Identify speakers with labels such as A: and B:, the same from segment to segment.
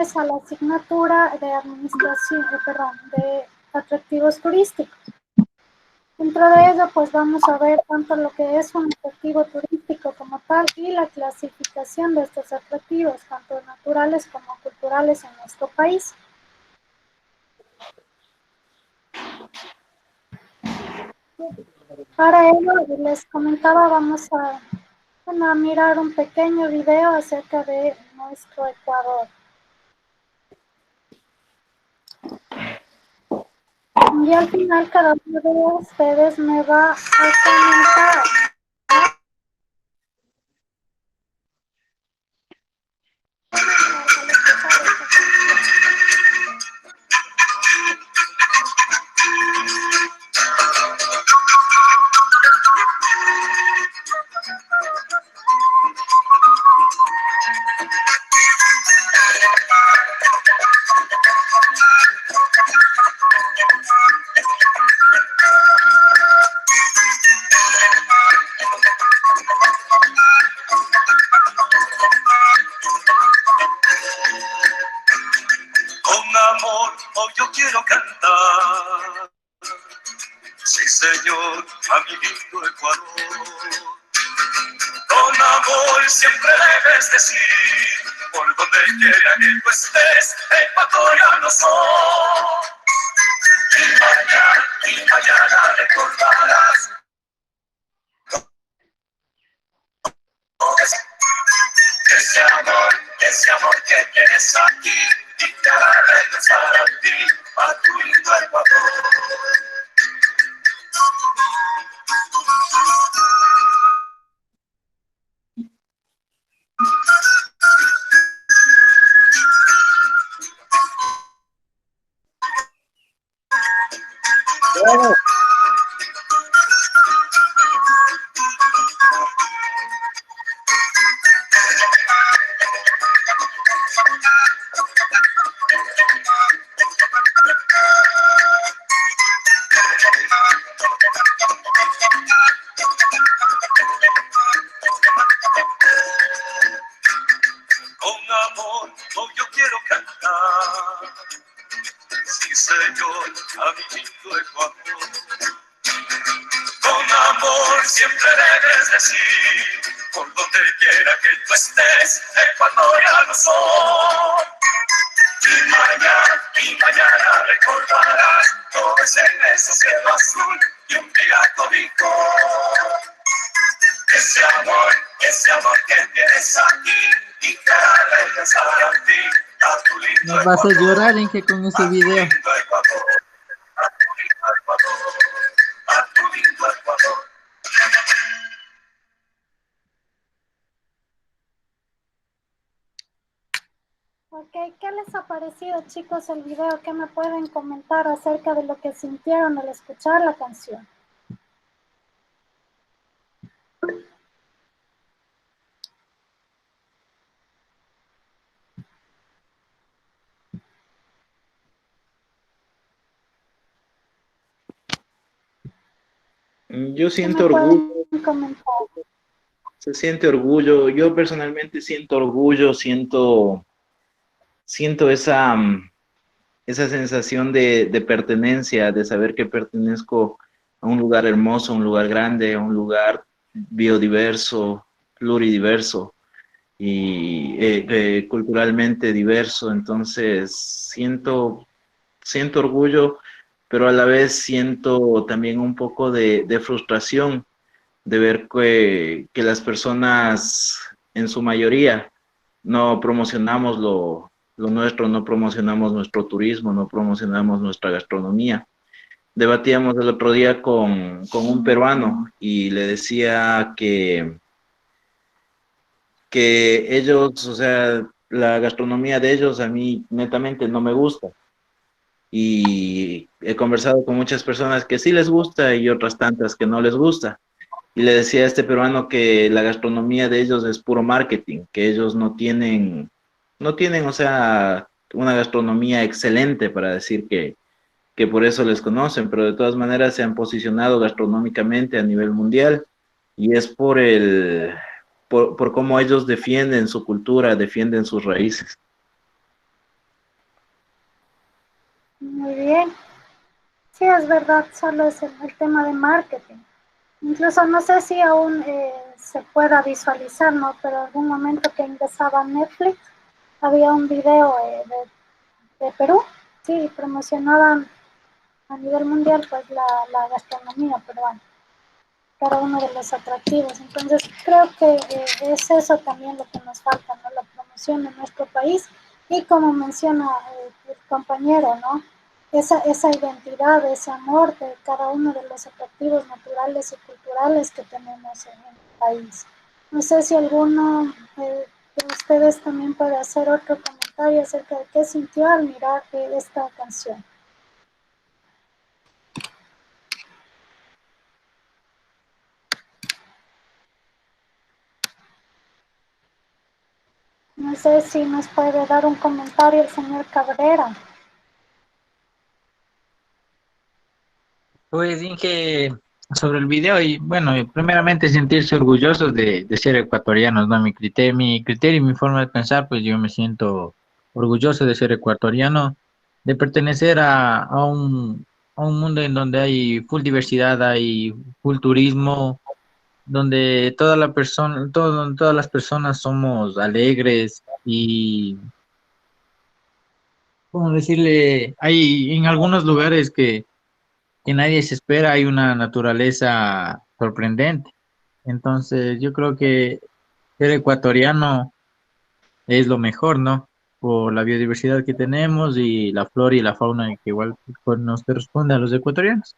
A: a la asignatura de administración, perdón, de atractivos turísticos. Dentro de ello, pues vamos a ver tanto lo que es un atractivo turístico como tal y la clasificación de estos atractivos, tanto naturales como culturales en nuestro país. Para ello, les comentaba, vamos a, bueno, a mirar un pequeño video acerca de nuestro Ecuador. Y al final cada uno de ustedes me va a comentar.
B: Con amor, hoy yo quiero cantar. Sí, señor, a mi lindo Ecuador. Con amor siempre debes decir, por donde quiera que tú estés, ecuatoriano soy. Y mañana recordarás ese amor que tienes aquí, y te hará regresar a ti, a tu lindo Ecuador.
C: Bueno,
B: Con amor, hoy yo quiero cantar. Sí, señor, a mi lindo Ecuador. Con amor siempre debes decir, por donde quiera que tú estés, ecuatoriano soy. Y mañana recordarás todo ese inmenso cielo azul y un día cómico. Ese amor que tienes aquí, y te hará regresar a ti, a tu lindo
C: nos vas a
B: Ecuador,
C: llorar en que con ese
B: a tu
C: video.
B: lindo Ecuador, a tu lindo Ecuador, a tu lindo Ecuador.
A: Ok, ¿qué les ha parecido, chicos, el video? ¿Qué me pueden comentar acerca de lo que sintieron al escuchar la canción?
C: Yo
A: ¿Qué
C: siento
A: me
C: orgullo,
A: pueden comentar?
C: se siente orgullo. Yo personalmente siento orgullo, siento esa, esa sensación de pertenencia, de saber que pertenezco a un lugar hermoso, a un lugar grande, a un lugar biodiverso, pluridiverso y culturalmente diverso. Entonces siento orgullo, pero a la vez siento también un poco de frustración de ver que las personas en su mayoría no promocionamos lo nuestro, no promocionamos nuestro turismo, no promocionamos nuestra gastronomía. Debatíamos el otro día con un peruano y le decía que ellos, o sea, la gastronomía de ellos a mí netamente no me gusta. Y he conversado con muchas personas que sí les gusta y otras tantas que no les gusta. Y le decía a este peruano que la gastronomía de ellos es puro marketing, que ellos no tienen, o sea, una gastronomía excelente para decir que por eso les conocen, pero de todas maneras se han posicionado gastronómicamente a nivel mundial y es por cómo ellos defienden su cultura, defienden sus raíces.
A: Muy bien. Sí, es verdad, solo es el tema de marketing. Incluso no sé si aún se pueda visualizar, ¿no? Pero en algún momento que ingresaba a Netflix, había un video de Perú, sí, promocionaban a nivel mundial pues la gastronomía peruana, cada uno de los atractivos. Entonces creo que es eso también lo que nos falta, ¿no? La promoción de nuestro país y como menciona el compañero, ¿no? Esa identidad, ese amor de cada uno de los atractivos naturales y culturales que tenemos en el país. No sé si alguno de ustedes también puede hacer otro comentario acerca de qué sintió al mirar esta canción. No sé si nos puede dar un comentario el señor Cabrera.
D: Pues dije sobre el video y bueno, primeramente sentirse orgullosos de ser ecuatorianos, ¿no? Mi criterio y mi forma de pensar, pues yo me siento orgulloso de ser ecuatoriano, de pertenecer a un mundo en donde hay full diversidad, hay full turismo, donde todas las personas somos alegres y, ¿cómo decirle? Hay en algunos lugares que nadie se espera, hay una naturaleza sorprendente. Entonces, yo creo que ser ecuatoriano es lo mejor, ¿no? Por la biodiversidad que tenemos y la flora y la fauna que igual pues, nos corresponde a los ecuatorianos.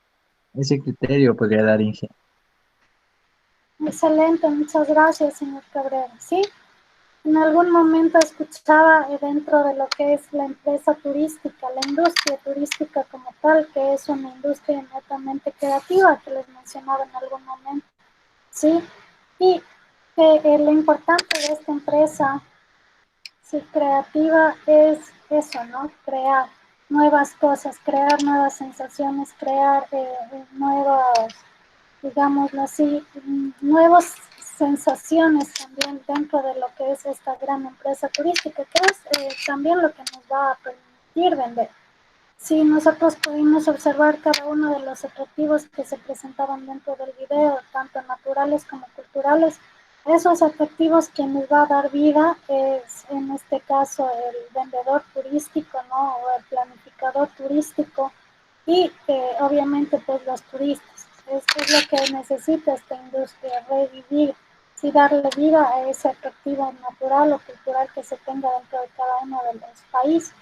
D: Ese criterio podría dar Inge.
A: Excelente, muchas gracias, señor Cabrera. Sí, en algún momento escuchaba dentro de lo que es la empresa turística, la industria turística como tal, que es una industria netamente creativa, que les mencionaba en algún momento, ¿sí? Y lo importante de esta empresa, sí, creativa, es eso, ¿no? Crear nuevas cosas, crear nuevas sensaciones, crear nuevas, digámoslo así, nuevas sensaciones también dentro de lo que es esta gran empresa turística, que es también lo que nos va a permitir vender. Si nosotros pudimos observar cada uno de los atractivos que se presentaban dentro del video, tanto naturales como culturales, esos atractivos que nos va a dar vida es en este caso el vendedor turístico, ¿no? O el planificador turístico y obviamente pues los turistas. Esto es lo que necesita esta industria, revivir, sí, darle vida a ese atractivo natural o cultural que se tenga dentro de cada uno de los países.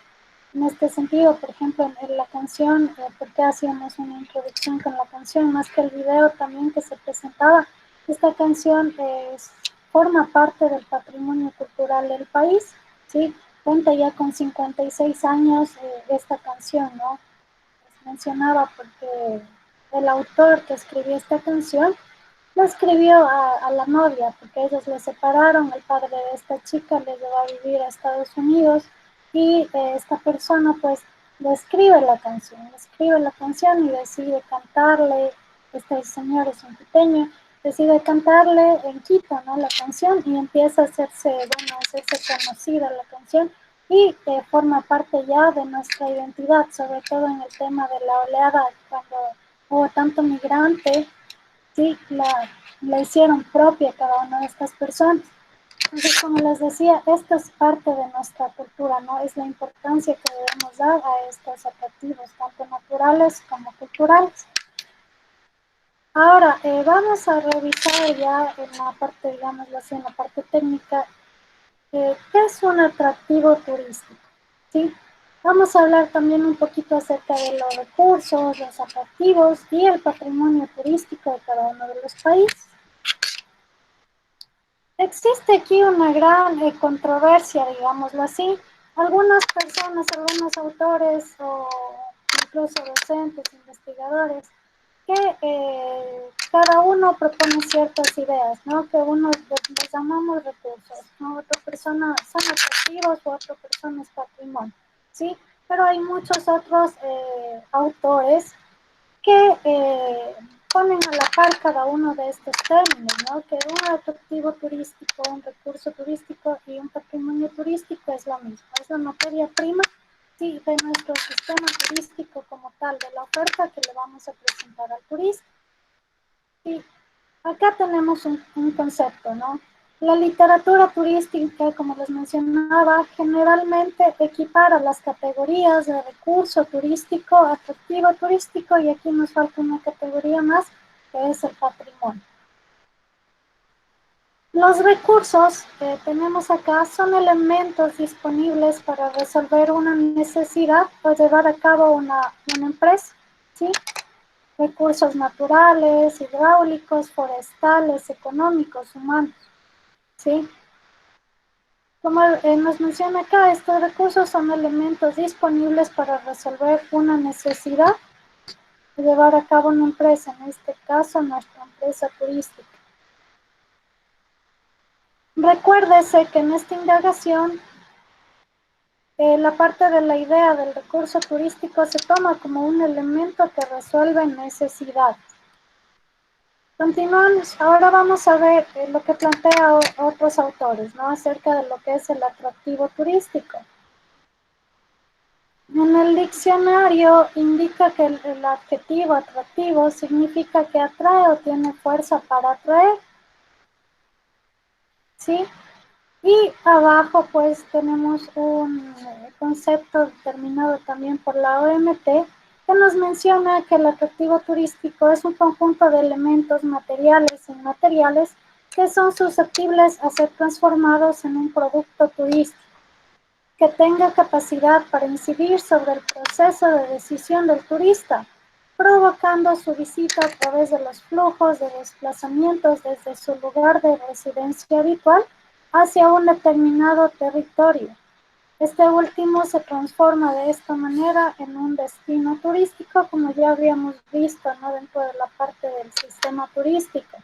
A: En este sentido, por ejemplo, en la canción, ¿por qué hacíamos una introducción con la canción? Más que el video también que se presentaba, esta canción forma parte del patrimonio cultural del país, ¿sí? Cuenta ya con 56 años esta canción, ¿no? Les mencionaba porque el autor que escribió esta canción la escribió a la novia, porque ellos le separaron, el padre de esta chica le llevó a vivir a Estados Unidos y esta persona pues le escribe la canción y decide cantarle, este señor es un quiteño, decide cantarle en Quito, ¿no? La canción y empieza a hacerse, bueno, a hacerse conocida la canción y forma parte ya de nuestra identidad, sobre todo en el tema de la oleada, cuando hubo tanto migrante, sí, la hicieron propia cada una de estas personas. Entonces, como les decía, esta es parte de nuestra cultura, ¿no? Es la importancia que debemos dar a estos atractivos, tanto naturales como culturales. Ahora, vamos a revisar ya en la parte, digámoslo así, en la parte técnica, ¿qué es un atractivo turístico? ¿Sí? Vamos a hablar también un poquito acerca de los recursos, los atractivos y el patrimonio turístico de cada uno de los países. Existe aquí una gran controversia, digámoslo así. Algunas personas, algunos autores o incluso docentes, investigadores, que cada uno propone ciertas ideas, ¿no? Que unos les llamamos recursos, ¿no? Otra persona son atractivos o otra persona es patrimonio, ¿sí? Pero hay muchos otros autores que ponen a la par cada uno de estos términos, ¿no? Que un atractivo turístico, un recurso turístico y un patrimonio turístico es lo mismo, es la materia prima, sí, de nuestro sistema turístico como tal, de la oferta que le vamos a presentar al turista. Y acá tenemos un concepto, ¿no? La literatura turística, como les mencionaba, generalmente equipara las categorías de recurso turístico, atractivo turístico, y aquí nos falta una categoría más, que es el patrimonio. Los recursos que tenemos acá son elementos disponibles para resolver una necesidad o llevar a cabo una empresa, ¿sí? Recursos naturales, hidráulicos, forestales, económicos, humanos, ¿sí? Como nos menciona acá, estos recursos son elementos disponibles para resolver una necesidad y llevar a cabo una empresa, en este caso nuestra empresa turística. Recuérdese que en esta indagación la parte de la idea del recurso turístico se toma como un elemento que resuelve necesidades. Continuamos, ahora vamos a ver lo que plantea otros autores, ¿no? Acerca de lo que es el atractivo turístico. En el diccionario indica que el adjetivo atractivo significa que atrae o tiene fuerza para atraer, ¿sí? Y abajo pues tenemos un concepto determinado también por la OMT que nos menciona que el atractivo turístico es un conjunto de elementos materiales e inmateriales que son susceptibles a ser transformados en un producto turístico que tenga capacidad para incidir sobre el proceso de decisión del turista, provocando su visita a través de los flujos de desplazamientos desde su lugar de residencia habitual hacia un determinado territorio. Este último se transforma de esta manera en un destino turístico, como ya habíamos visto, ¿no? Dentro de la parte del sistema turístico.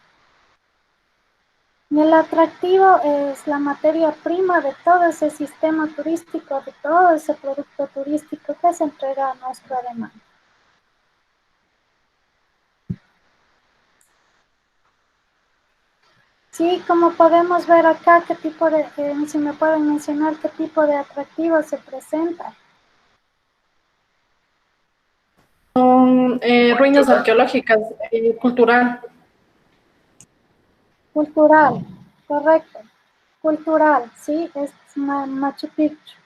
A: Y el atractivo es la materia prima de todo ese sistema turístico, de todo ese producto turístico que se entrega a nuestra demanda. Sí, como podemos ver acá, qué tipo de, si me pueden mencionar qué tipo de atractivo se presenta.
E: Son ruinas arqueológicas, cultural.
A: Cultural, correcto. Cultural, sí, es Machu Picchu.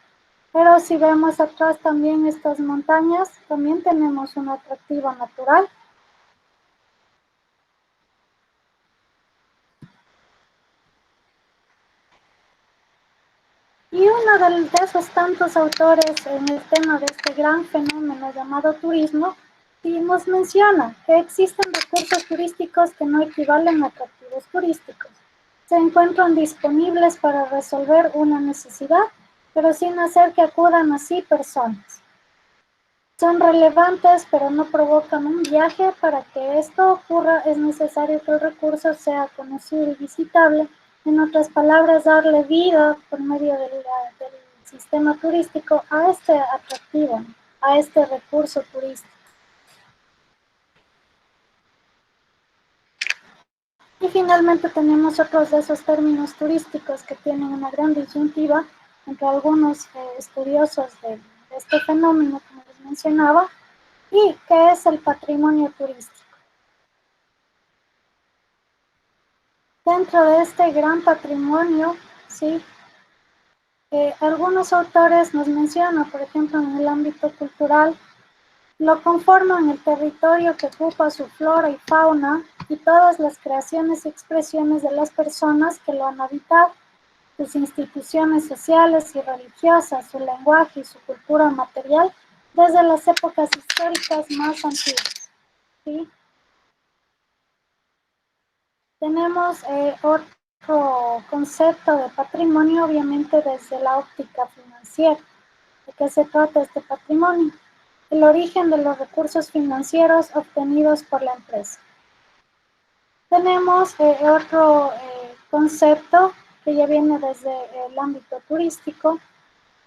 A: Pero si vemos atrás también estas montañas, también tenemos un atractivo natural. Y uno de esos tantos autores en el tema de este gran fenómeno llamado turismo, y nos menciona que existen recursos turísticos que no equivalen a atractivos turísticos. Se encuentran disponibles para resolver una necesidad, pero sin hacer que acudan así personas. Son relevantes, pero no provocan un viaje. Para que esto ocurra, es necesario que el recurso sea conocido y visitable. En otras palabras, darle vida por medio del sistema turístico a este atractivo, a este recurso turístico. Y finalmente tenemos otros de esos términos turísticos que tienen una gran disyuntiva entre algunos estudiosos de este fenómeno, como les mencionaba, y que es el patrimonio turístico. Dentro de este gran patrimonio, ¿sí? Algunos autores nos mencionan, por ejemplo, en el ámbito cultural, lo conforman el territorio que ocupa su flora y fauna y todas las creaciones y expresiones de las personas que lo han habitado, sus instituciones sociales y religiosas, su lenguaje y su cultura material, desde las épocas históricas más antiguas, ¿sí? Tenemos otro concepto de patrimonio, obviamente desde la óptica financiera. ¿De qué se trata este patrimonio? El origen de los recursos financieros obtenidos por la empresa. Tenemos otro concepto que ya viene desde el ámbito turístico,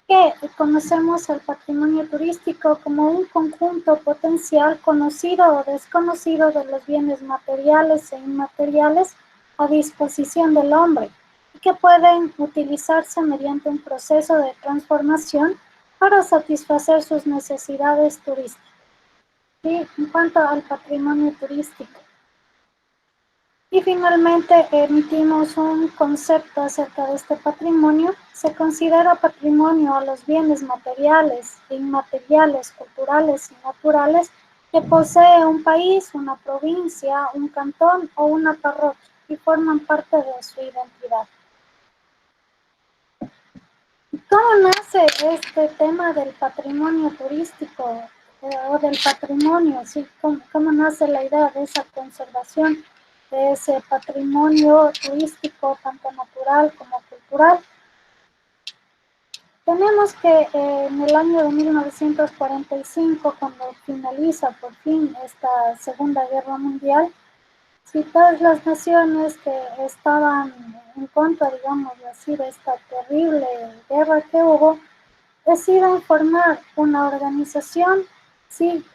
A: que conocemos el patrimonio turístico como un conjunto potencial conocido o desconocido de los bienes materiales e inmateriales a disposición del hombre y que pueden utilizarse mediante un proceso de transformación para satisfacer sus necesidades turísticas. ¿Sí? En cuanto al patrimonio turístico. Y finalmente emitimos un concepto acerca de este patrimonio. Se considera patrimonio a los bienes materiales, inmateriales, culturales y naturales que posee un país, una provincia, un cantón o una parroquia y forman parte de su identidad. ¿Cómo nace este tema del patrimonio turístico o del patrimonio? ¿Sí? ¿Cómo nace la idea de esa conservación de ese patrimonio turístico, tanto natural como cultural? Tenemos que en el año de 1945, cuando finaliza por fin esta Segunda Guerra Mundial, si todas las naciones que estaban en contra, digamos así, de esta terrible guerra que hubo, deciden formar una organización, sí,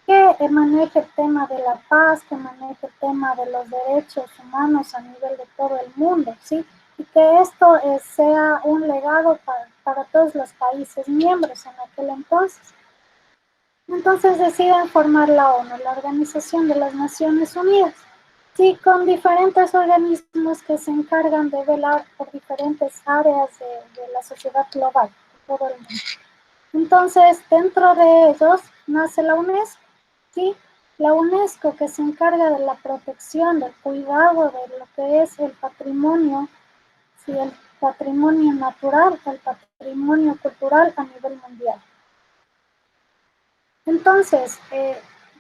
A: que maneje el tema de la paz, que maneje el tema de los derechos humanos a nivel de todo el mundo, sí, y que esto sea un legado para todos los países miembros en aquel entonces. Entonces deciden formar la ONU, la Organización de las Naciones Unidas, sí, con diferentes organismos que se encargan de velar por diferentes áreas de la sociedad global, de todo el mundo. Entonces, dentro de ellos nace la UNESCO, ¿sí? La UNESCO que se encarga de la protección, del cuidado de lo que es el patrimonio, ¿sí? El patrimonio natural, el patrimonio cultural a nivel mundial. Entonces,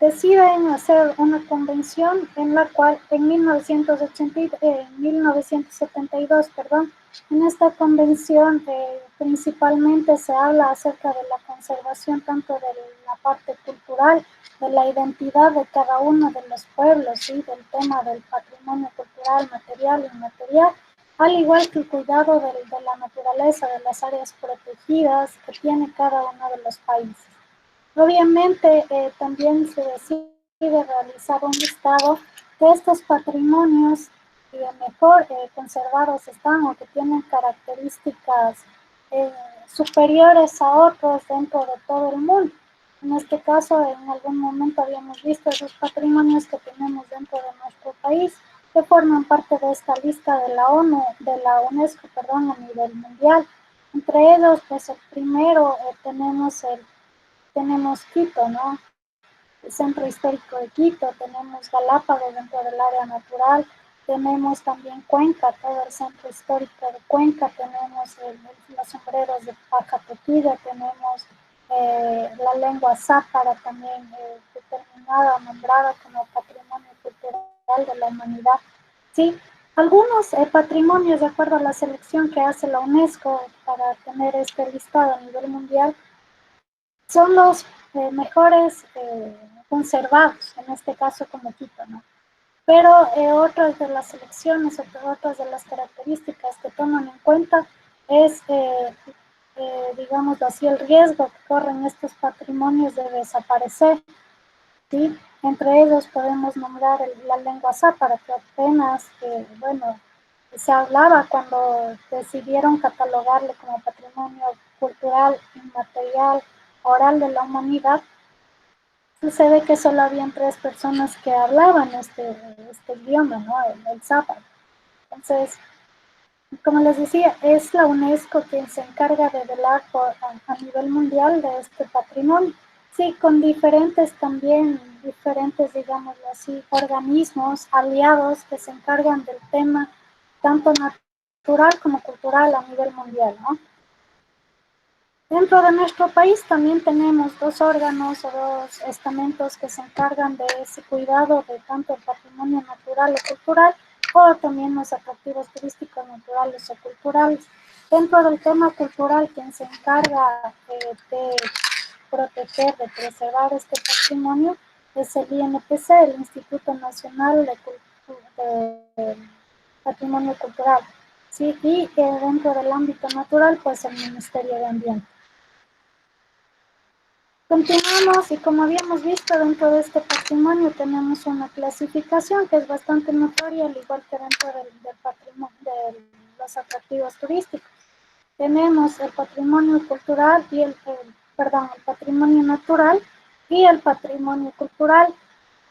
A: deciden hacer una convención en la cual en 1972, perdón, en esta convención principalmente se habla acerca de la conservación tanto de la parte cultural, de la identidad de cada uno de los pueblos, ¿sí? Del tema del patrimonio cultural, material e inmaterial, al igual que el cuidado de la naturaleza, de las áreas protegidas que tiene cada uno de los países. Obviamente también se decide realizar un listado de estos patrimonios que mejor conservados están o que tienen características superiores a otros dentro de todo el mundo. En este caso, en algún momento habíamos visto esos patrimonios que tenemos dentro de nuestro país, que forman parte de esta lista de la ONU, de la UNESCO, perdón, a nivel mundial. Entre ellos, pues el primero tenemos Quito, ¿no? El Centro Histórico de Quito, tenemos Galápagos dentro del área natural, tenemos también Cuenca, todo el Centro Histórico de Cuenca, tenemos los sombreros de Pacatoquilla, tenemos la lengua zápara también determinada, nombrada como Patrimonio Cultural de la Humanidad. Sí, algunos patrimonios, de acuerdo a la selección que hace la UNESCO para tener este listado a nivel mundial, son los mejores conservados, en este caso como Quito, ¿no? Pero otras de las selecciones, otras de las características que toman en cuenta es, digamos así, el riesgo que corren estos patrimonios de desaparecer, ¿sí? Entre ellos podemos nombrar la lengua zápara, que apenas, bueno, se hablaba cuando decidieron catalogarle como patrimonio cultural, inmaterial, oral de la humanidad. Sucede que solo habían 3 personas que hablaban este idioma, ¿no? El záparo. Entonces, como les decía, es la UNESCO quien se encarga de velar a nivel mundial de este patrimonio. Sí, con diferentes, digámoslo así, organismos aliados que se encargan del tema tanto natural como cultural a nivel mundial, ¿no? Dentro de nuestro país también tenemos 2 órganos o 2 estamentos que se encargan de ese cuidado de tanto el patrimonio natural o cultural, o también los atractivos turísticos naturales o culturales. Dentro del tema cultural, quien se encarga de proteger, de preservar este patrimonio, es el INPC, el Instituto Nacional de Patrimonio Cultural. Sí, y dentro del ámbito natural, pues el Ministerio de Ambiente. Continuamos y como habíamos visto dentro de este patrimonio tenemos una clasificación que es bastante notoria, al igual que dentro del patrimonio de los atractivos turísticos. Tenemos el patrimonio cultural y el perdón, el patrimonio natural y el patrimonio cultural.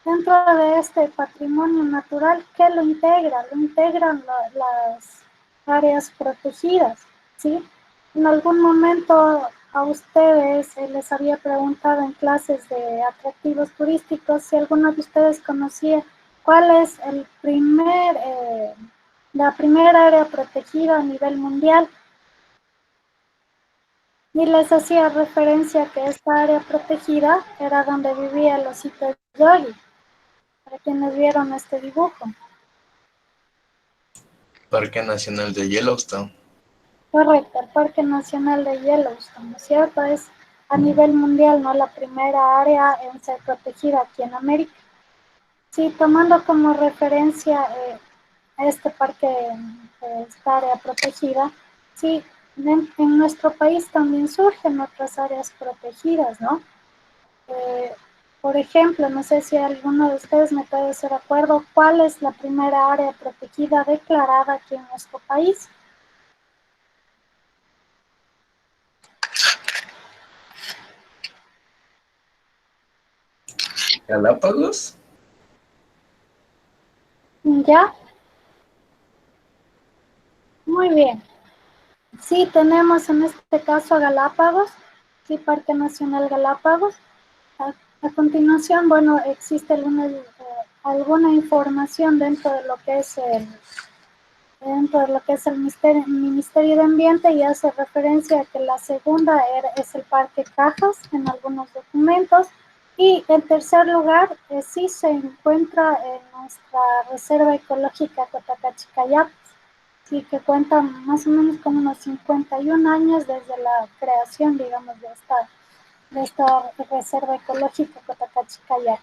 A: Dentro de este patrimonio natural, ¿qué lo integra? Lo integran las áreas protegidas, ¿sí? En algún momento a ustedes les había preguntado en clases de atractivos turísticos si alguno de ustedes conocía cuál es la primera área protegida a nivel mundial. Y les hacía referencia que esta área protegida era donde vivía el osito Yogi, para quienes vieron este dibujo.
F: Parque Nacional de Yellowstone.
A: Correcto, el Parque Nacional de Yellowstone, ¿no es cierto? Es a nivel mundial, ¿no? La primera área en ser protegida aquí en América. Sí, tomando como referencia este parque, esta área protegida, sí, en nuestro país también surgen otras áreas protegidas, ¿no? Eh, por ejemplo, no sé si alguno de ustedes me puede hacer acuerdo, ¿cuál es la primera área protegida declarada aquí en nuestro país?
F: Galápagos.
A: ¿Ya? Muy bien. Sí, tenemos en este caso Galápagos, sí, Parque Nacional Galápagos. A continuación, bueno, existe alguna información dentro de lo que es el Ministerio de Ambiente y hace referencia a que la segunda es el Parque Cajas en algunos documentos. Y en tercer lugar, sí se encuentra en nuestra Reserva Ecológica Cotacachi-Cayapas, sí, que cuenta más o menos como unos 51 años desde la creación, digamos, de esta Reserva Ecológica Cotacachi-Cayapas.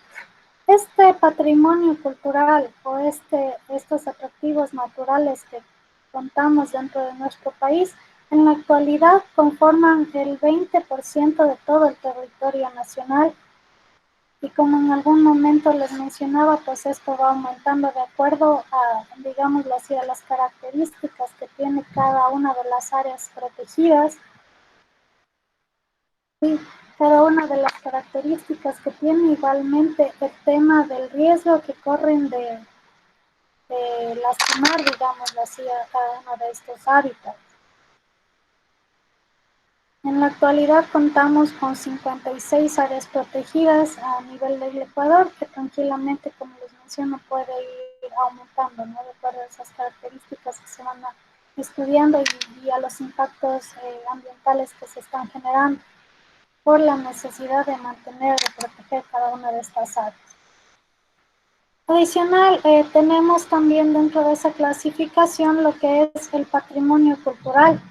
A: Este patrimonio cultural o estos atractivos naturales que contamos dentro de nuestro país, en la actualidad conforman el 20% de todo el territorio nacional. Y como en algún momento les mencionaba, pues esto va aumentando de acuerdo a, digámoslo así, a las características que tiene cada una de las áreas protegidas. Sí, cada una de las características que tiene, igualmente el tema del riesgo que corren de lastimar, digámoslo así, a cada uno de estos hábitats. En la actualidad contamos con 56 áreas protegidas a nivel del Ecuador, que tranquilamente, como les menciono, puede ir aumentando, ¿no? De acuerdo a esas características que se van estudiando y a los impactos ambientales que se están generando por la necesidad de mantener, de proteger cada una de estas áreas. Adicional, tenemos también dentro de esa clasificación lo que es el patrimonio cultural.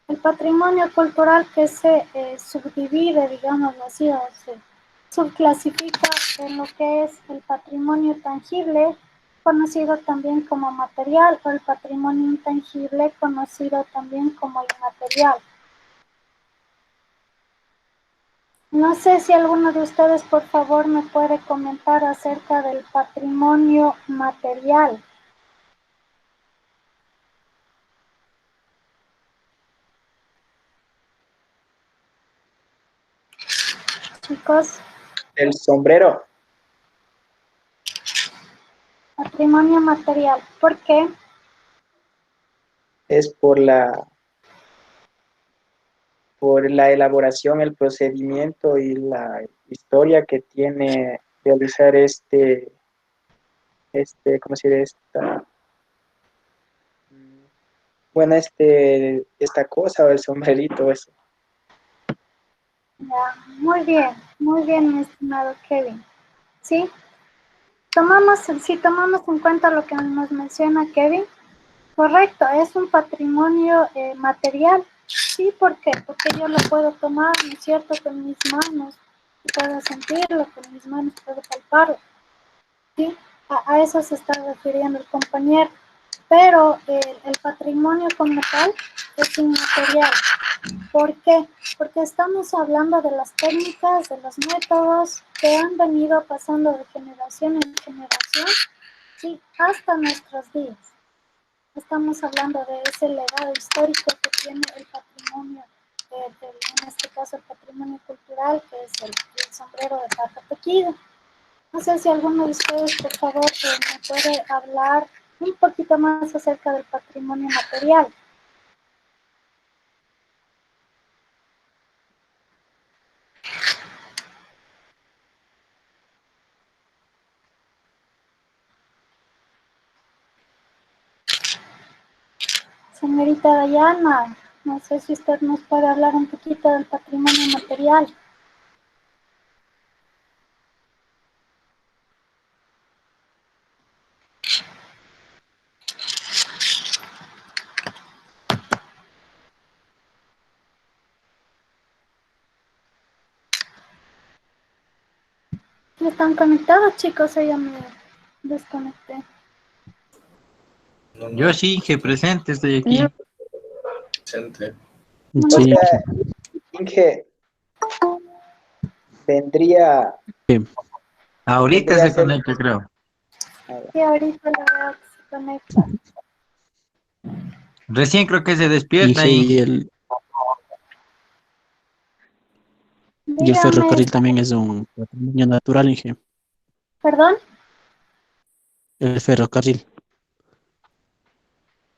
A: El patrimonio cultural que se subdivide, digámoslo así, o se subclasifica en lo que es el patrimonio tangible, conocido también como material, o el patrimonio intangible, conocido también como inmaterial. No sé si alguno de ustedes, por favor, me puede comentar acerca del patrimonio material. Chicos,
G: El sombrero
A: patrimonio material. ¿Por qué?
G: es por la elaboración, el procedimiento y la historia que tiene realizar ¿cómo se dice? Bueno, esta cosa o el sombrerito, eso.
A: Ya, muy bien, mi estimado Kevin. ¿Sí? Si tomamos en cuenta lo que nos menciona Kevin, correcto, es un patrimonio material. Sí, ¿por qué? Porque yo lo puedo tomar, ¿no es cierto?, con mis manos, puedo sentirlo, con mis manos puedo palparlo. ¿Sí? A eso se está refiriendo el compañero. Pero el patrimonio como tal es inmaterial. ¿Por qué? Porque estamos hablando de las técnicas, de los métodos que han venido pasando de generación en generación, sí, hasta nuestros días. Estamos hablando de ese legado histórico que tiene el patrimonio en este caso el patrimonio cultural, que es el sombrero de paja tejido. No sé si alguno de ustedes, por favor, me puede hablar un poquito más acerca del patrimonio material. Señorita Dayana, no sé si usted nos puede hablar un poquito del patrimonio material. ¿Están conectados, chicos? O ya me desconecté.
F: No,
D: Yo
F: no,
D: sí, que presente, estoy aquí.
F: presente.
A: No
G: O
A: me
H: Sí,
G: sea, Inge, vendría,
D: Ahorita
G: vendría a
D: se
G: ser,
D: conecta, creo.
A: Sí, ahorita la veo que se conecta.
D: Recién creo que se despierta
H: Inge,
D: ahí.
H: y el
A: Dígame,
H: ferrocarril también es un patrimonio natural, Inge.
A: perdón,
H: El ferrocarril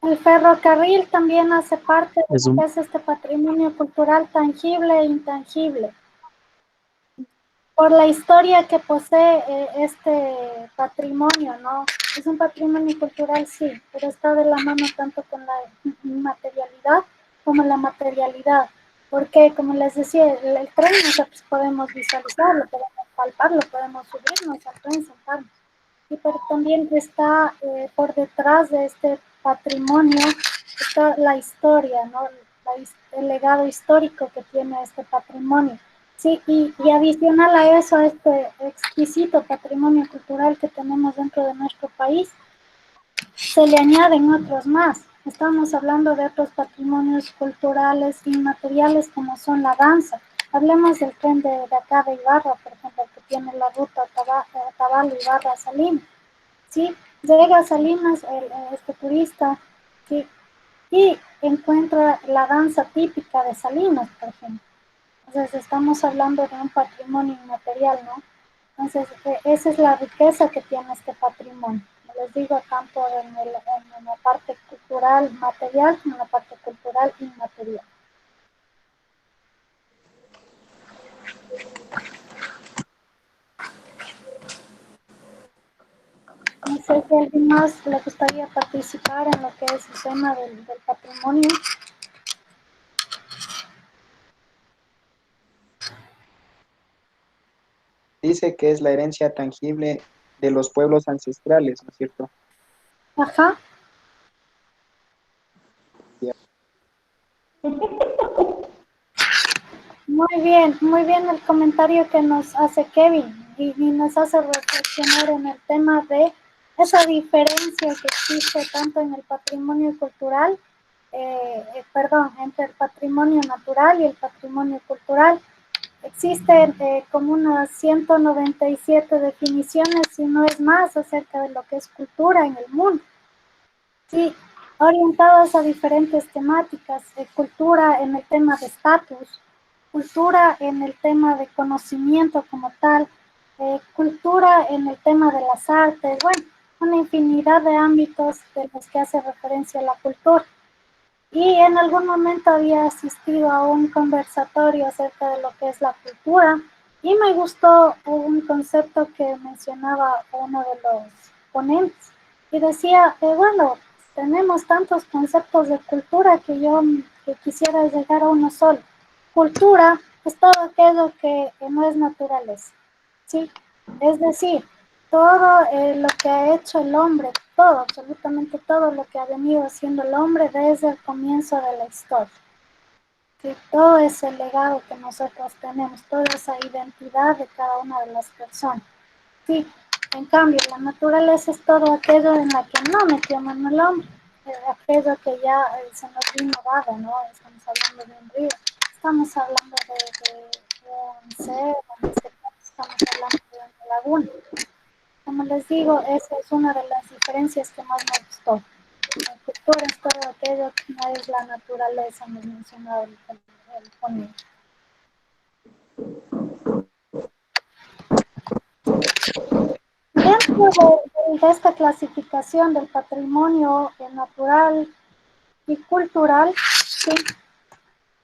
A: el ferrocarril también hace parte de
H: es
A: lo que
H: un,
A: es este patrimonio cultural tangible e intangible. Por la historia que posee este patrimonio, ¿no? Es un patrimonio cultural, sí, pero está de la mano tanto con la inmaterialidad como la materialidad. Porque, como les decía, el tren nosotros podemos visualizarlo, podemos palparlo, podemos subirnos al tren, sentarnos. Y pero también está por detrás de este patrimonio, está la historia, ¿no? El legado histórico que tiene este patrimonio. Sí, y adicional a eso, a este exquisito patrimonio cultural que tenemos dentro de nuestro país, se le añaden otros más. Estamos hablando de otros patrimonios culturales inmateriales como son la danza. Hablemos del tren de acá de Ibarra, por ejemplo, que tiene la ruta Tabalo, Ibarra, Salinas. ¿Sí? Llega a Salinas este turista, ¿sí? Y encuentra la danza típica de Salinas, por ejemplo. Entonces estamos hablando de un patrimonio inmaterial, ¿no? Entonces esa es la riqueza que tiene este patrimonio. Como les digo, tanto en la parte cultural material como en la parte cultural inmaterial. No sé si a alguien más le gustaría participar en lo que es el tema del patrimonio.
G: dice que es la herencia tangible de los pueblos ancestrales, ¿no es cierto?
A: Ajá.
G: Ya.
A: Muy bien el comentario que nos hace Kevin y nos hace reflexionar en el tema de esa diferencia que existe tanto en el patrimonio cultural, entre el patrimonio natural y el patrimonio cultural. Existen como unas 197 definiciones, si no es más, acerca de lo que es cultura en el mundo. Sí, orientadas a diferentes temáticas, cultura en el tema de estatus, cultura en el tema de conocimiento como tal, cultura en el tema de las artes, bueno, una infinidad de ámbitos de los que hace referencia a la cultura. Y en algún momento había asistido a un conversatorio acerca de lo que es la cultura y me gustó un concepto que mencionaba uno de los ponentes y decía, bueno, tenemos tantos conceptos de cultura que quisiera llegar a uno solo. Cultura es todo aquello que no es naturaleza, ¿sí? Es decir, todo lo que ha hecho el hombre, todo, absolutamente todo lo que ha venido haciendo el hombre desde el comienzo de la historia. ¿Sí? Todo ese legado que nosotros tenemos, toda esa identidad de cada una de las personas. Sí, en cambio, la naturaleza es todo aquello en la que no metió mano el hombre, aquello que ya se nos vino dado, ¿no? Estamos hablando de un río, estamos hablando de un ser, en este caso estamos hablando de una laguna. Como les digo, esa es una de las diferencias que más me gustó. La cultura es todo aquello que no es la naturaleza, hemos mencionado el poner. Dentro de esta clasificación del patrimonio natural y cultural, ¿sí?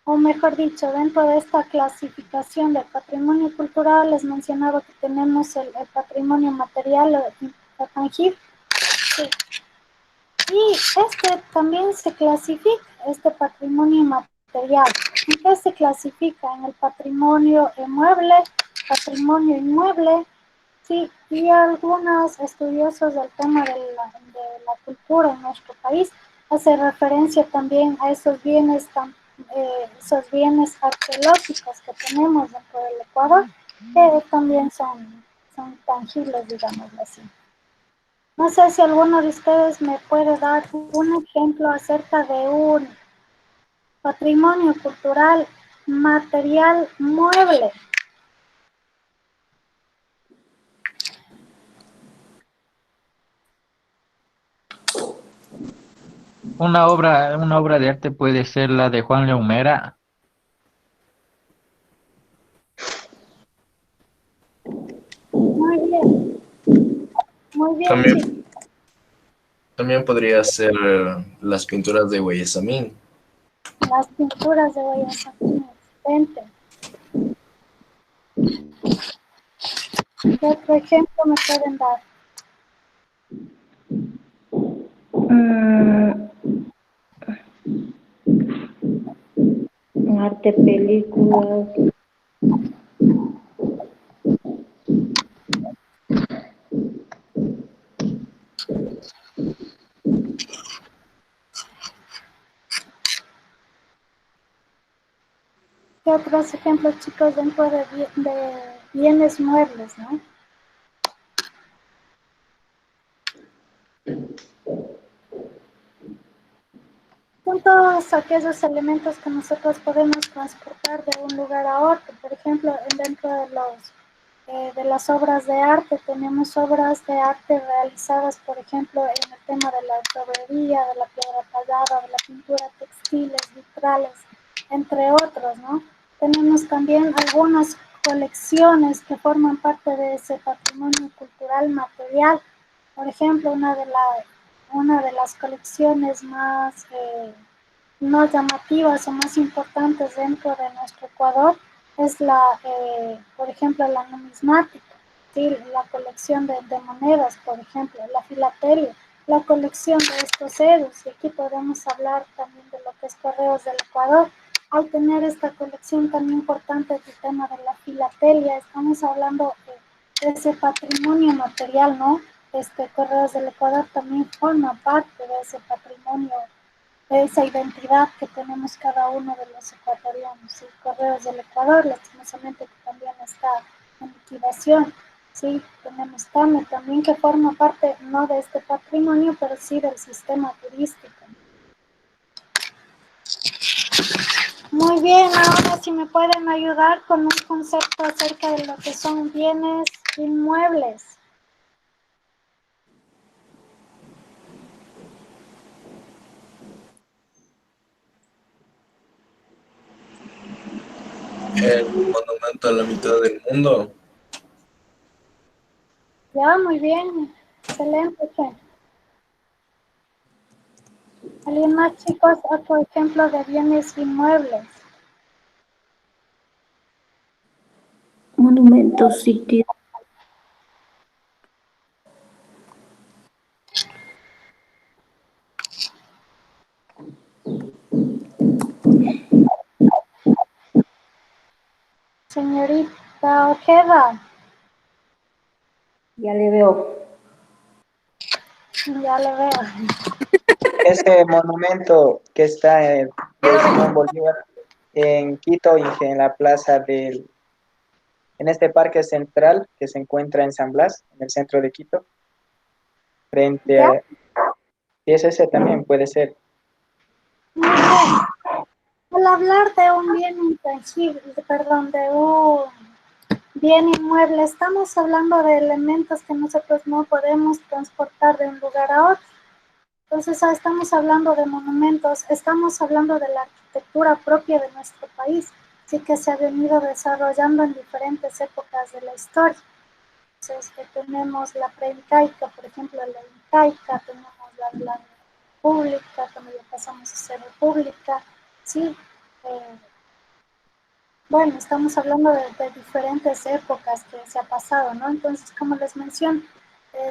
A: O mejor dicho, dentro de esta clasificación del patrimonio cultural, les mencionaba que tenemos el patrimonio material o tangible. Sí. Y este también se clasifica, este patrimonio material. ¿En qué se clasifica? En el patrimonio mueble, patrimonio inmueble, sí, y algunos estudiosos del tema de la cultura en nuestro país hacen referencia también a esos bienes arqueológicos que tenemos dentro del Ecuador, que también son tangibles, digámoslo así. No sé si alguno de ustedes me puede dar un ejemplo acerca de un patrimonio cultural material mueble.
D: Una obra de arte puede ser la de Juan Leumera.
A: Muy bien,
F: También,
A: chicos.
F: también podría ser las pinturas de Guayasamín.
A: Las pinturas de Guayasamín, excelente. ¿Qué otro ejemplo me pueden dar?
I: Arte, películas.
A: ¿Qué otros ejemplos, chicos, dentro de bienes muebles, no? Son todos aquellos elementos que nosotros podemos transportar de un lugar a otro. Por ejemplo, dentro de las obras de arte, tenemos obras de arte realizadas, por ejemplo, en el tema de la orfebrería, de la piedra tallada, de la pintura textiles, vitrales, entre otros, ¿no? Tenemos también algunas colecciones que forman parte de ese patrimonio cultural material. Por ejemplo, una de las colecciones más no llamativas o más importantes dentro de nuestro Ecuador es por ejemplo, la numismática, ¿sí? La colección de monedas, por ejemplo, la filatelia, la colección de estos euros, y aquí podemos hablar también de lo que es Correos del Ecuador. Al tener esta colección tan importante del tema de la filatelia, estamos hablando de ese patrimonio material, ¿no? Correos del Ecuador también forma parte de ese patrimonio, de esa identidad que tenemos cada uno de los ecuatorianos. ¿Sí? Correos del Ecuador, lastimosamente, que también está en liquidación. Sí, tenemos TAME también, que forma parte no de este patrimonio, pero sí del sistema turístico. Muy bien, ahora si me pueden ayudar con un concepto acerca de lo que son bienes inmuebles.
F: El monumento a la mitad del mundo.
A: Ya, muy bien, excelente. ¿Alguien más, chicos? Otro ejemplo de bienes inmuebles.
I: Monumentos, sitios.
A: Señorita Ojeda.
I: Ya le veo.
A: Ya le veo.
G: Ese monumento que está de Simón Bolívar en Quito y en la plaza en este parque central que se encuentra en San Blas, en el centro de Quito, frente
A: ¿Ya?
G: a... Y es ese también puede ser.
A: Muy bien. Al hablar de un bien intangible, perdón, de un bien inmueble, estamos hablando de elementos que nosotros no podemos transportar de un lugar a otro. Entonces, estamos hablando de monumentos, estamos hablando de la arquitectura propia de nuestro país. sí que se ha venido desarrollando en diferentes épocas de la historia. Entonces, tenemos la preincaica, por ejemplo, la incaica, tenemos la república, cuando ya pasamos a ser república, sí. Bueno, estamos hablando de diferentes épocas que se ha pasado, ¿no? Entonces, como les menciono,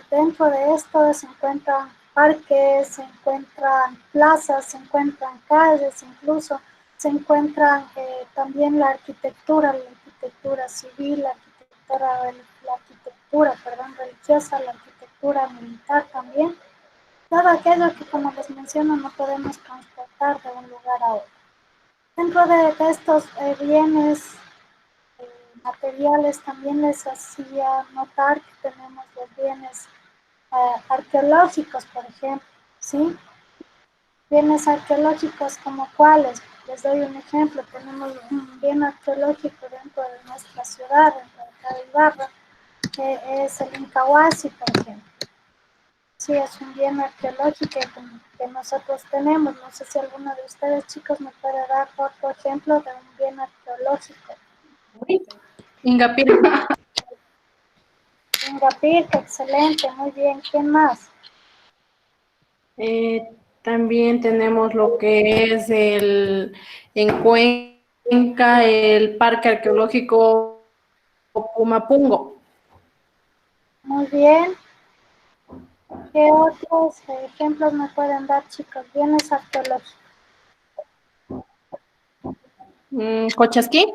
A: dentro de esto se encuentran parques, se encuentran plazas, se encuentran calles, incluso se encuentran también la arquitectura civil, la arquitectura, perdón, religiosa, la arquitectura militar también. Todo aquello que, como les menciono, no podemos transportar de un lugar a otro. Dentro de estos bienes materiales también les hacía notar que tenemos los bienes arqueológicos, por ejemplo, ¿sí? Bienes arqueológicos como cuáles, les doy un ejemplo, tenemos un bien arqueológico dentro de nuestra ciudad, dentro de Cabelbarra, que es el Incahuasi, por ejemplo. Sí, es un bien arqueológico que nosotros tenemos. No sé si alguno de ustedes, chicos, me puede dar otro ejemplo de un bien arqueológico.
E: Ingapirca.
A: Ingapirca, excelente, muy bien. ¿Quién más?
E: También tenemos lo que es en Cuenca, el Parque Arqueológico Pumapungo.
A: Muy bien. ¿Qué otros ejemplos me pueden dar, chicos? Bienes arqueológicos.
E: Cochasquí.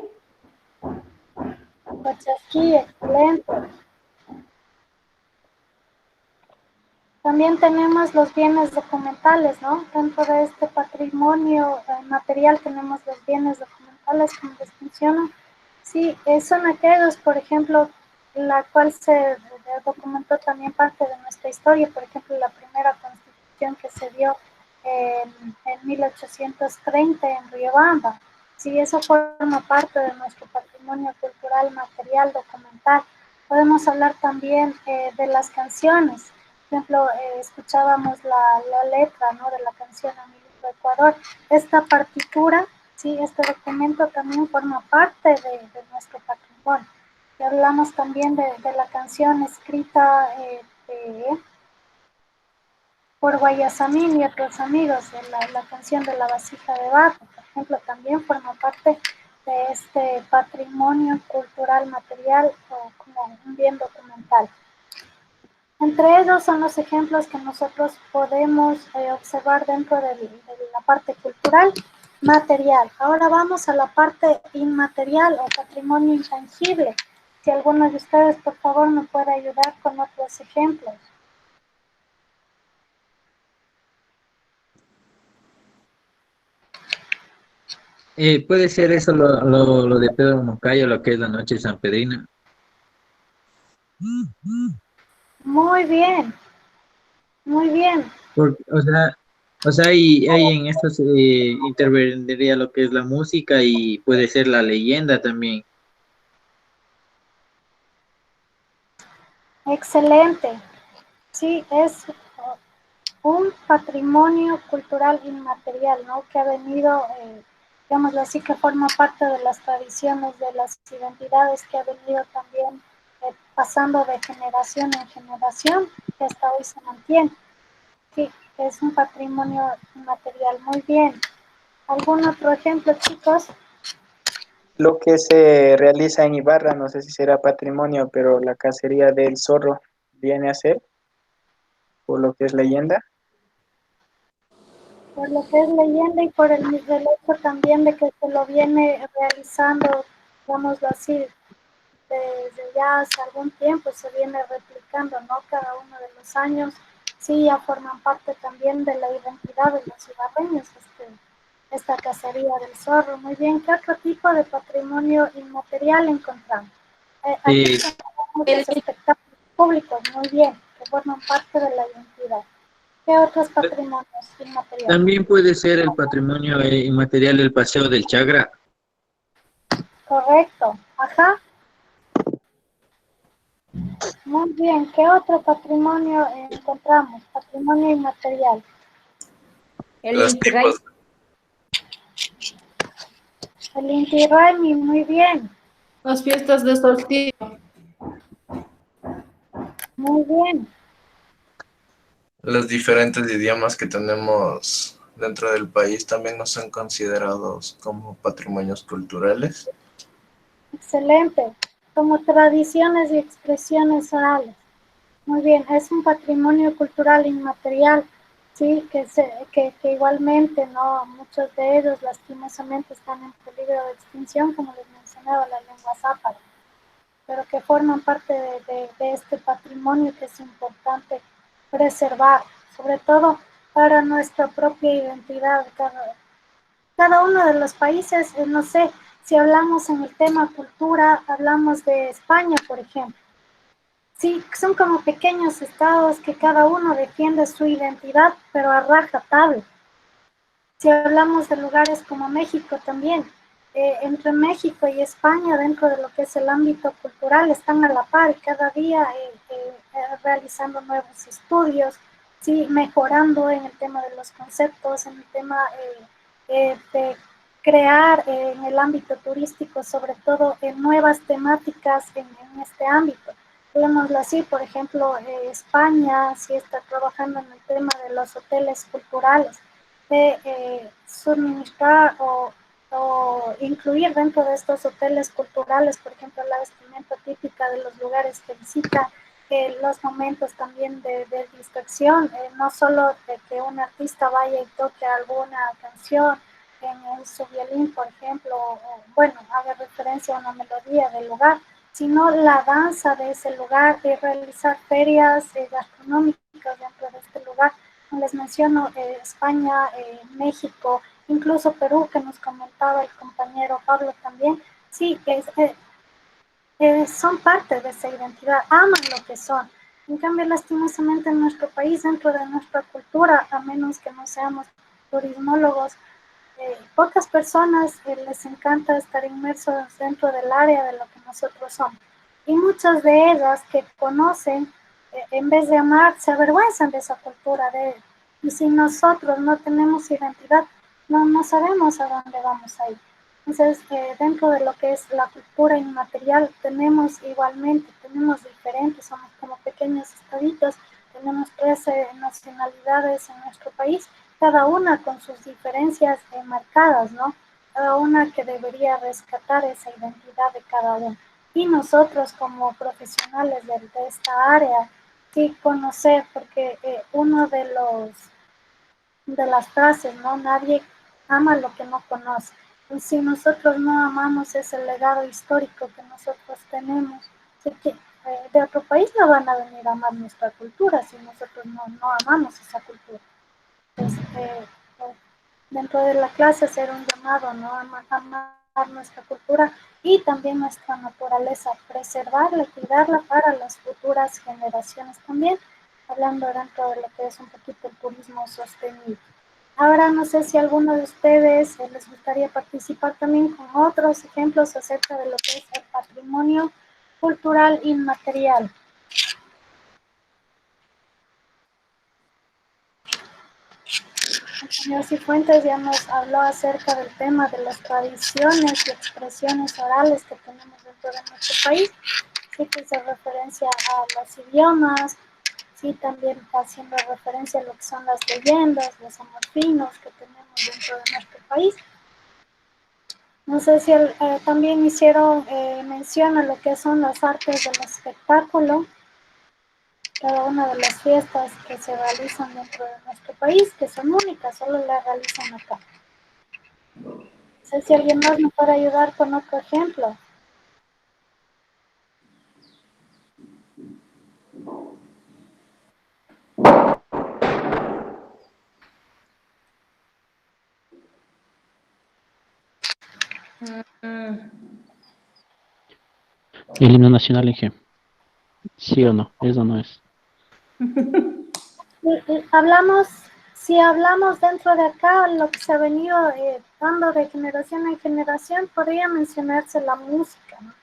A: Cochasquí, excelente. También tenemos los bienes documentales, ¿no? Dentro de este patrimonio material tenemos los bienes documentales, como les menciono. Sí, son aquellos, por ejemplo, la cual se documentó también parte de nuestra historia, por ejemplo, la primera constitución que se dio en 1830 en Riobamba. Sí, eso forma parte de nuestro patrimonio cultural, material, documental. Podemos hablar también de las canciones. Por ejemplo, escuchábamos la letra, ¿no?, de la canción A mi lindo Ecuador. Esta partitura, sí, este documento también forma parte de nuestro patrimonio. Y hablamos también de la canción escrita por Guayasamín y otros amigos, de la canción de la vasija de barro, por ejemplo, también forma parte de este patrimonio cultural material o como un bien documental. Entre ellos son los ejemplos que nosotros podemos observar dentro de la parte cultural material. Ahora vamos a la parte inmaterial o patrimonio intangible. Si alguno de ustedes, por favor, me puede ayudar con otros ejemplos.
D: Puede ser eso lo de Pedro Moncayo, lo que es la noche sanpedrina.
A: Muy bien, muy bien.
D: Porque, o sea, ahí en esto se intervendría lo que es la música y puede ser la leyenda también.
A: Excelente. Sí, es un patrimonio cultural inmaterial, ¿no? Que ha venido, digámoslo así, que forma parte de las tradiciones, de las identidades que ha venido también pasando de generación en generación, que hasta hoy se mantiene. Sí, es un patrimonio inmaterial. Muy bien. ¿Algún otro ejemplo, chicos?
G: Lo que se realiza en Ibarra, no sé si será patrimonio, pero la cacería del zorro viene a ser, por lo que es leyenda.
A: Por lo que es leyenda y por el hecho también de que se lo viene realizando, digámoslo así, desde ya hace algún tiempo se viene replicando, ¿no? Cada uno de los años, sí, ya forman parte también de la identidad de los ciudadanos, esta cacería del zorro. Muy bien, ¿qué otro tipo de patrimonio inmaterial encontramos? Aquí
D: Eh,
A: tenemos los espectáculos públicos, muy bien, que forman parte de la identidad. ¿Qué otros patrimonios inmateriales?
D: También puede ser el patrimonio inmaterial del Paseo del Chagra.
A: Correcto, ajá. Muy bien, ¿qué otro patrimonio encontramos? Patrimonio inmaterial.
E: El
F: Las
E: Inti Raymi.
F: tipas,
A: El Inti Raymi, muy bien,
E: Las fiestas de solsticio.
A: muy bien.
F: Los diferentes idiomas que tenemos dentro del país también no son considerados como patrimonios culturales.
A: Excelente. Como tradiciones y expresiones orales. Muy bien, es un patrimonio cultural inmaterial, sí, que igualmente, ¿no? Muchos de ellos lastimosamente están en peligro de extinción, como les mencionaba, la lengua zápara, pero que forman parte de este patrimonio que es importante preservar, sobre todo para nuestra propia identidad. Cada uno de los países, no sé, si hablamos en el tema cultura, hablamos de España, por ejemplo. Sí, son como pequeños estados que cada uno defiende su identidad, pero a rajatabla. Si hablamos de lugares como México también, entre México y España, dentro de lo que es el ámbito cultural, están a la par y cada día realizando nuevos estudios, sí, mejorando en el tema de los conceptos, en el tema de crear en el ámbito turístico, sobre todo en nuevas temáticas en este ámbito. Digámoslo así, por ejemplo, España sí está trabajando en el tema de los hoteles culturales, de suministrar o incluir dentro de estos hoteles culturales, por ejemplo, la vestimenta típica de los lugares que visita, los momentos también de distracción, no solo de que un artista vaya y toque alguna canción en su violín, por ejemplo, o, bueno, haga referencia a una melodía del lugar, sino la danza de ese lugar, de realizar ferias gastronómicas dentro de este lugar. Les menciono España, México, incluso Perú, que nos comentaba el compañero Pablo también. Sí, son parte de esa identidad, aman lo que son. En cambio, lastimosamente en nuestro país, dentro de nuestra cultura, a menos que no seamos turismólogos, pocas personas les encanta estar inmersos dentro del área de lo que nosotros somos. Y muchas de ellas que conocen, en vez de amar, se avergüenzan de esa cultura. Y si nosotros no tenemos identidad, no sabemos a dónde vamos a ir. Entonces, dentro de lo que es la cultura inmaterial, tenemos igualmente, tenemos diferentes, somos como pequeños estaditos, tenemos 13 nacionalidades en nuestro país, cada una con sus diferencias marcadas, ¿no? Cada una que debería rescatar esa identidad de cada uno. Y nosotros como profesionales de esta área, sí conocer, porque uno de las frases, ¿no? Nadie ama lo que no conoce. Y si nosotros no amamos ese legado histórico que nosotros tenemos, sé que de otro país no van a venir a amar nuestra cultura si nosotros no amamos esa cultura. Entonces, dentro de la clase hacer un llamado, ¿no? A amar nuestra cultura y también nuestra naturaleza, preservarla y cuidarla para las futuras generaciones también, hablando dentro de lo que es un poquito el turismo sostenible. Ahora no sé si a alguno de ustedes les gustaría participar también con otros ejemplos acerca de lo que es el patrimonio cultural inmaterial. El señor Cifuentes ya nos habló acerca del tema de las tradiciones y expresiones orales que tenemos dentro de nuestro país, sí que hace referencia a los idiomas, sí también haciendo referencia a lo que son las leyendas, los amorfinos que tenemos dentro de nuestro país. No sé si también hicieron mención a lo que son las artes del espectáculo, cada una de las fiestas que se realizan dentro de nuestro país, que son únicas, solo las realizan acá. No sé si alguien más me puede ayudar con otro ejemplo.
H: El himno nacional, Inge. ¿Sí o no? Eso no es.
A: Si hablamos dentro de acá, lo que se ha venido dando de generación en generación, podría mencionarse la música, ¿no?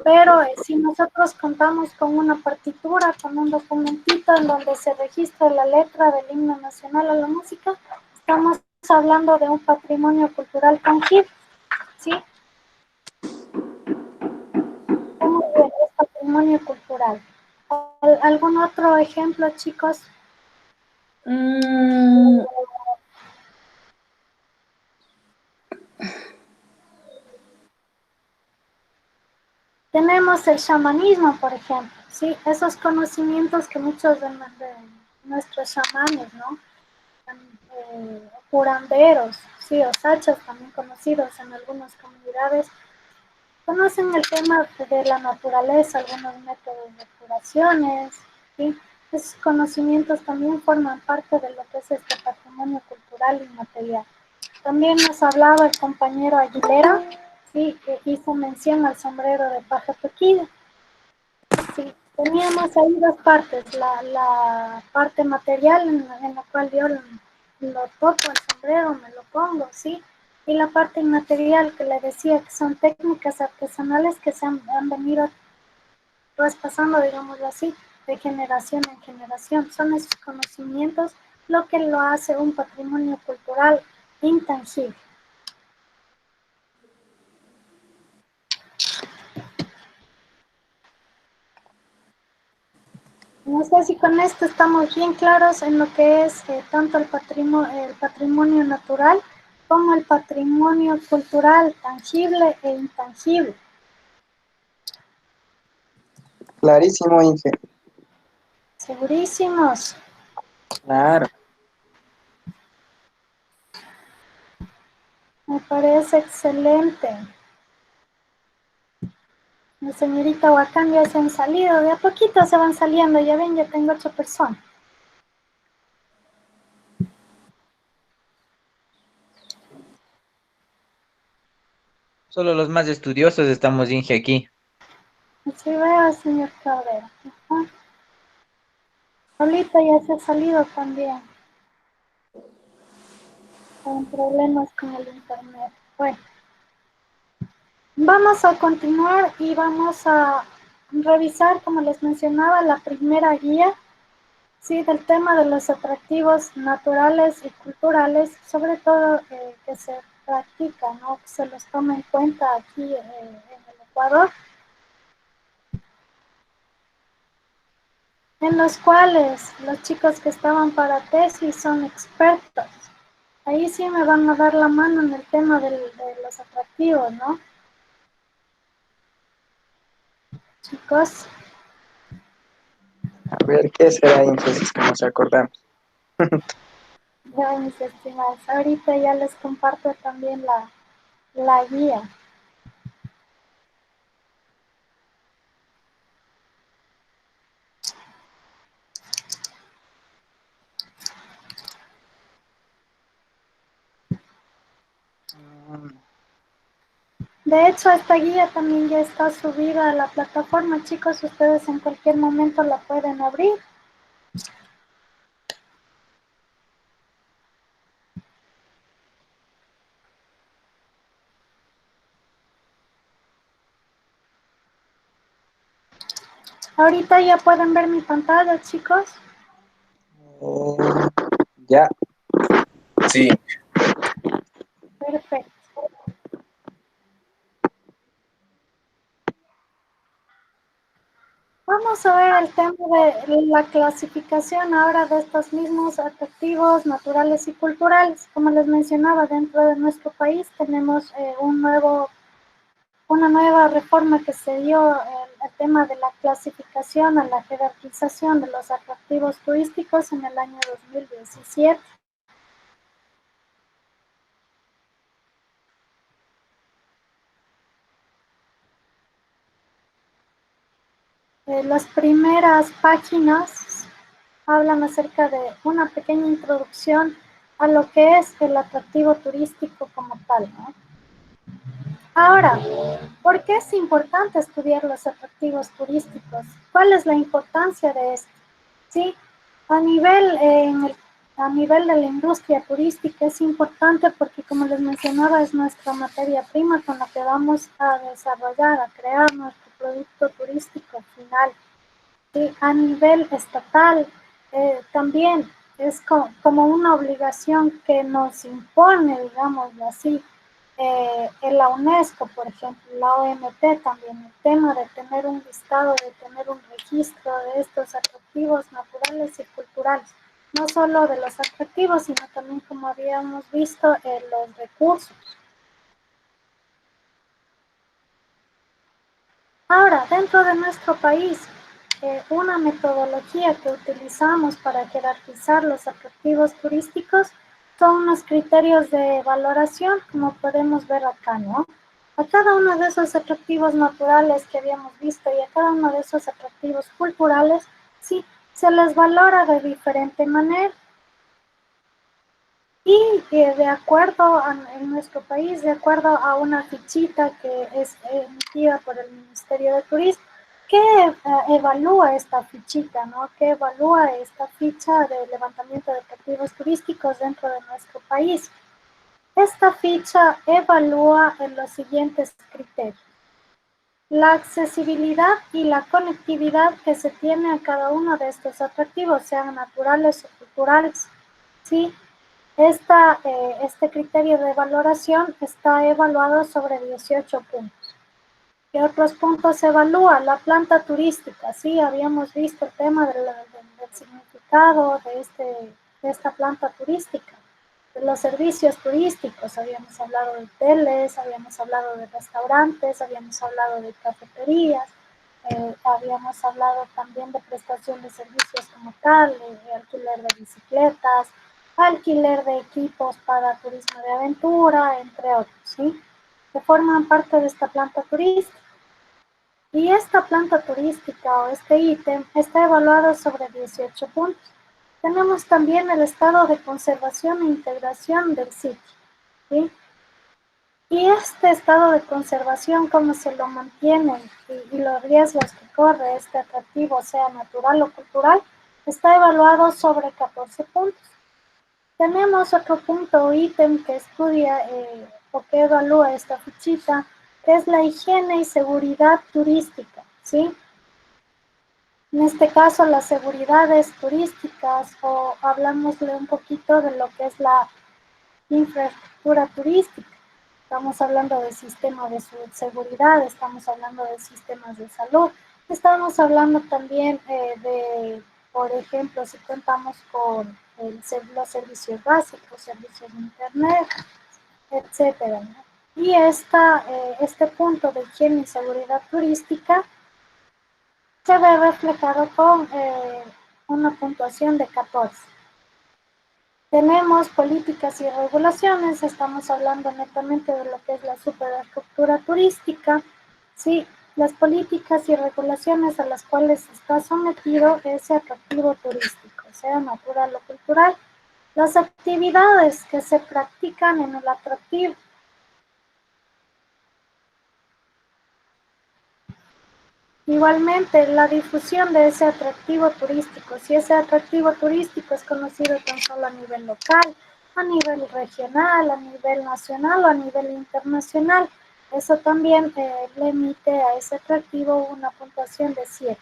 A: Pero si nosotros contamos con una partitura, con un documentito en donde se registra la letra del himno nacional a la música, estamos hablando de un patrimonio cultural tangible, ¿sí? patrimonio cultural. ¿Algún otro ejemplo, chicos?
I: Mm,
A: Tenemos el chamanismo, por ejemplo, ¿sí? Esos conocimientos que muchos de nuestros chamanes, ¿no? Curanderos, sí, o sachas, también conocidos en algunas comunidades, conocen el tema de la naturaleza, algunos métodos de curaciones, ¿sí? Esos conocimientos también forman parte de lo que es este patrimonio cultural inmaterial. También nos hablaba el compañero Aguilera, sí, que hizo mención al sombrero de paja toquilla. Sí, teníamos ahí dos partes, la parte material en la cual yo lo toco el sombrero, me lo pongo, ¿sí? Y la parte inmaterial que le decía que son técnicas artesanales que se han venido traspasando, digámoslo así, de generación en generación. Son esos conocimientos lo que lo hace un patrimonio cultural intangible. No sé si con esto estamos bien claros en lo que es tanto el patrimonio natural como el patrimonio cultural tangible e intangible.
G: Clarísimo, Inge.
A: Segurísimos.
G: Claro.
A: Me parece excelente. La señorita Huacán ya se han salido, de a poquito se van saliendo, ya ven, ya tengo 8 personas.
D: Solo los más estudiosos estamos, Inge, aquí.
A: Así veo, señor Cabrera. Ajá. Ahorita ya se ha salido también, con problemas con el internet. Bueno. Vamos a continuar y vamos a revisar, como les mencionaba, la primera guía, ¿sí? Del tema de los atractivos naturales y culturales, sobre todo que se practican, ¿no? Que se los toma en cuenta aquí en el Ecuador, en los cuales los chicos que estaban para tesis son expertos. Ahí sí me van a dar la mano en el tema de los atractivos, ¿no? Chicos.
G: A ver, ¿qué será entonces que nos acordamos?
A: Ya, mis estimados, ahorita ya les comparto también la guía. De hecho, esta guía también ya está subida a la plataforma, chicos. Ustedes en cualquier momento la pueden abrir. Ahorita ya pueden ver mi pantalla, chicos.
G: Ya.
F: Sí,
A: Perfecto. Vamos a ver el tema de la clasificación ahora de estos mismos atractivos naturales y culturales. Como les mencionaba, dentro de nuestro país tenemos una nueva reforma que se dio el tema de la clasificación a la jerarquización de los atractivos turísticos en el año 2017. Las primeras páginas hablan acerca de una pequeña introducción a lo que es el atractivo turístico como tal, ¿no? Ahora, ¿por qué es importante estudiar los atractivos turísticos? ¿Cuál es la importancia de esto? Sí, a nivel, a nivel de la industria turística es importante porque, como les mencionaba, es nuestra materia prima con la que vamos a desarrollar, a crear nuestro producto turístico final. Sí, a nivel estatal también es como una obligación que nos impone, digámoslo así, en la UNESCO, por ejemplo, la OMT también, el tema de tener un listado, de tener un registro de estos atractivos naturales y culturales, no solo de los atractivos, sino también, como habíamos visto, los recursos. Ahora, dentro de nuestro país, una metodología que utilizamos para jerarquizar los atractivos turísticos son unos criterios de valoración, como podemos ver acá, ¿no? A cada uno de esos atractivos naturales que habíamos visto y a cada uno de esos atractivos culturales, sí, se les valora de diferente manera. Y de acuerdo en nuestro país, de acuerdo a una fichita que es emitida por el Ministerio de Turismo, que evalúa esta fichita, ¿no? Que evalúa esta ficha de levantamiento de atractivos turísticos dentro de nuestro país. Esta ficha evalúa en los siguientes criterios: la accesibilidad y la conectividad que se tiene a cada uno de estos atractivos, sean naturales o culturales, ¿sí? Este criterio de valoración está evaluado sobre 18 puntos. ¿Qué otros puntos se evalúa? La planta turística, sí, habíamos visto el tema del significado de esta planta turística, de los servicios turísticos, habíamos hablado de hoteles, habíamos hablado de restaurantes, habíamos hablado de cafeterías, habíamos hablado también de prestación de servicios como tal, de alquiler de bicicletas, alquiler de equipos para turismo de aventura, entre otros, ¿sí? Que forman parte de esta planta turística. Y esta planta turística o este ítem está evaluado sobre 18 puntos. Tenemos también el estado de conservación e integración del sitio, ¿sí? Y este estado de conservación, cómo se lo mantiene y los riesgos que corre este atractivo, sea natural o cultural, está evaluado sobre 14 puntos. Tenemos otro punto o ítem que estudia o que evalúa esta fichita, que es la higiene y seguridad turística, ¿sí? En este caso, las seguridades turísticas, o hablamosle un poquito de lo que es la infraestructura turística. Estamos hablando del sistema de seguridad, estamos hablando de sistemas de salud, estamos hablando también de, por ejemplo, si contamos con los servicios básicos, servicios de internet, etcétera, ¿no? Y este punto de higiene y seguridad turística se ve reflejado con una puntuación de 14. Tenemos políticas y regulaciones, estamos hablando netamente de lo que es la superestructura turística, ¿sí? Las políticas y regulaciones a las cuales está sometido ese atractivo turístico, sea natural o cultural, las actividades que se practican en el atractivo. Igualmente, la difusión de ese atractivo turístico, si ese atractivo turístico es conocido tan solo a nivel local, a nivel regional, a nivel nacional o a nivel internacional, eso también le emite a ese atractivo una puntuación de 7.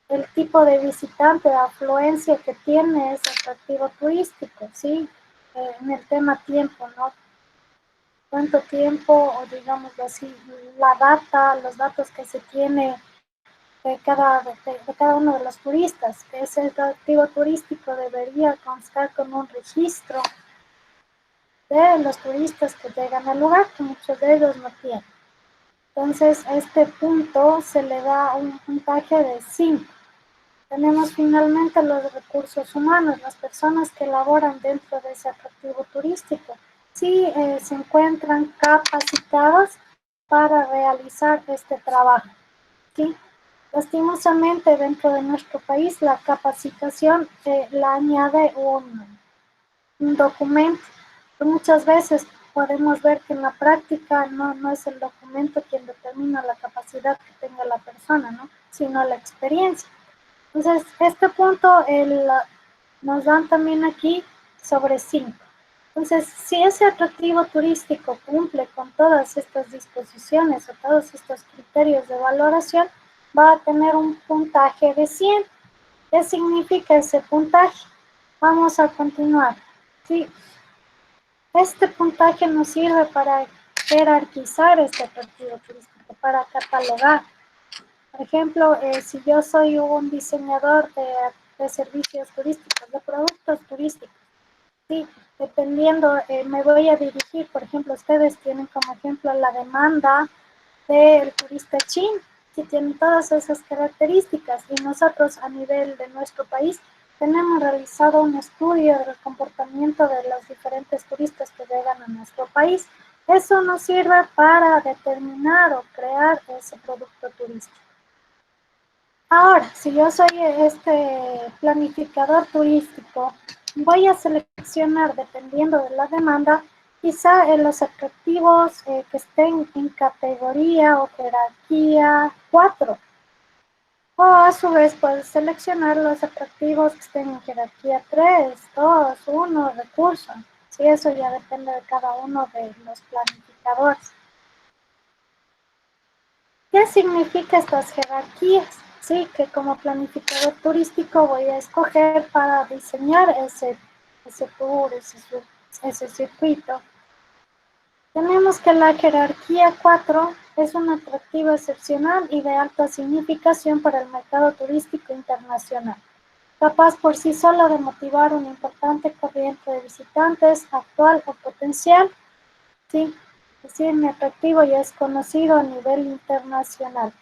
A: El tipo de visitante o afluencia que tiene ese atractivo turístico, ¿sí? En el tema tiempo, ¿no? ¿Cuánto tiempo, o digamos así, la data, los datos que se tiene de cada uno de los turistas, que ese atractivo turístico debería constar con un registro de los turistas que llegan al lugar, que muchos de ellos no tienen. Entonces, a este punto se le da un puntaje de 5. Tenemos finalmente los recursos humanos, las personas que laboran dentro de ese atractivo turístico. Sí, se encuentran capacitadas para realizar este trabajo, ¿sí? Lastimosamente, dentro de nuestro país, la capacitación la añade un documento. Muchas veces podemos ver que en la práctica no es el documento quien determina la capacidad que tenga la persona, ¿no? Sino la experiencia. Entonces, este punto nos dan también aquí sobre 5. Entonces, si ese atractivo turístico cumple con todas estas disposiciones o todos estos criterios de valoración, va a tener un puntaje de 100. ¿Qué significa ese puntaje? Vamos a continuar. Sí. Este puntaje nos sirve para jerarquizar este atractivo turístico, para catalogar. Por ejemplo, si yo soy un diseñador de servicios turísticos, de productos turísticos, sí, dependiendo, me voy a dirigir, por ejemplo, ustedes tienen como ejemplo la demanda del turista chino, que tienen todas esas características, y nosotros a nivel de nuestro país tenemos realizado un estudio del comportamiento de los diferentes turistas que llegan a nuestro país. Eso nos sirve para determinar o crear ese producto turístico. Ahora, si yo soy planificador turístico, voy a seleccionar, dependiendo de la demanda, quizá los atractivos que estén en categoría o jerarquía 4. O a su vez puedes seleccionar los atractivos que estén en jerarquía 3, 2, 1, recurso. Sí, eso ya depende de cada uno de los planificadores. ¿Qué significa estas jerarquías? Sí, que como planificador turístico voy a escoger para diseñar ese tour, ese circuito. Tenemos que la jerarquía 4 es un atractivo excepcional y de alta significación para el mercado turístico internacional, capaz por sí solo de motivar una importante corriente de visitantes actual o potencial. Sí, es decir, mi atractivo ya es conocido a nivel internacional.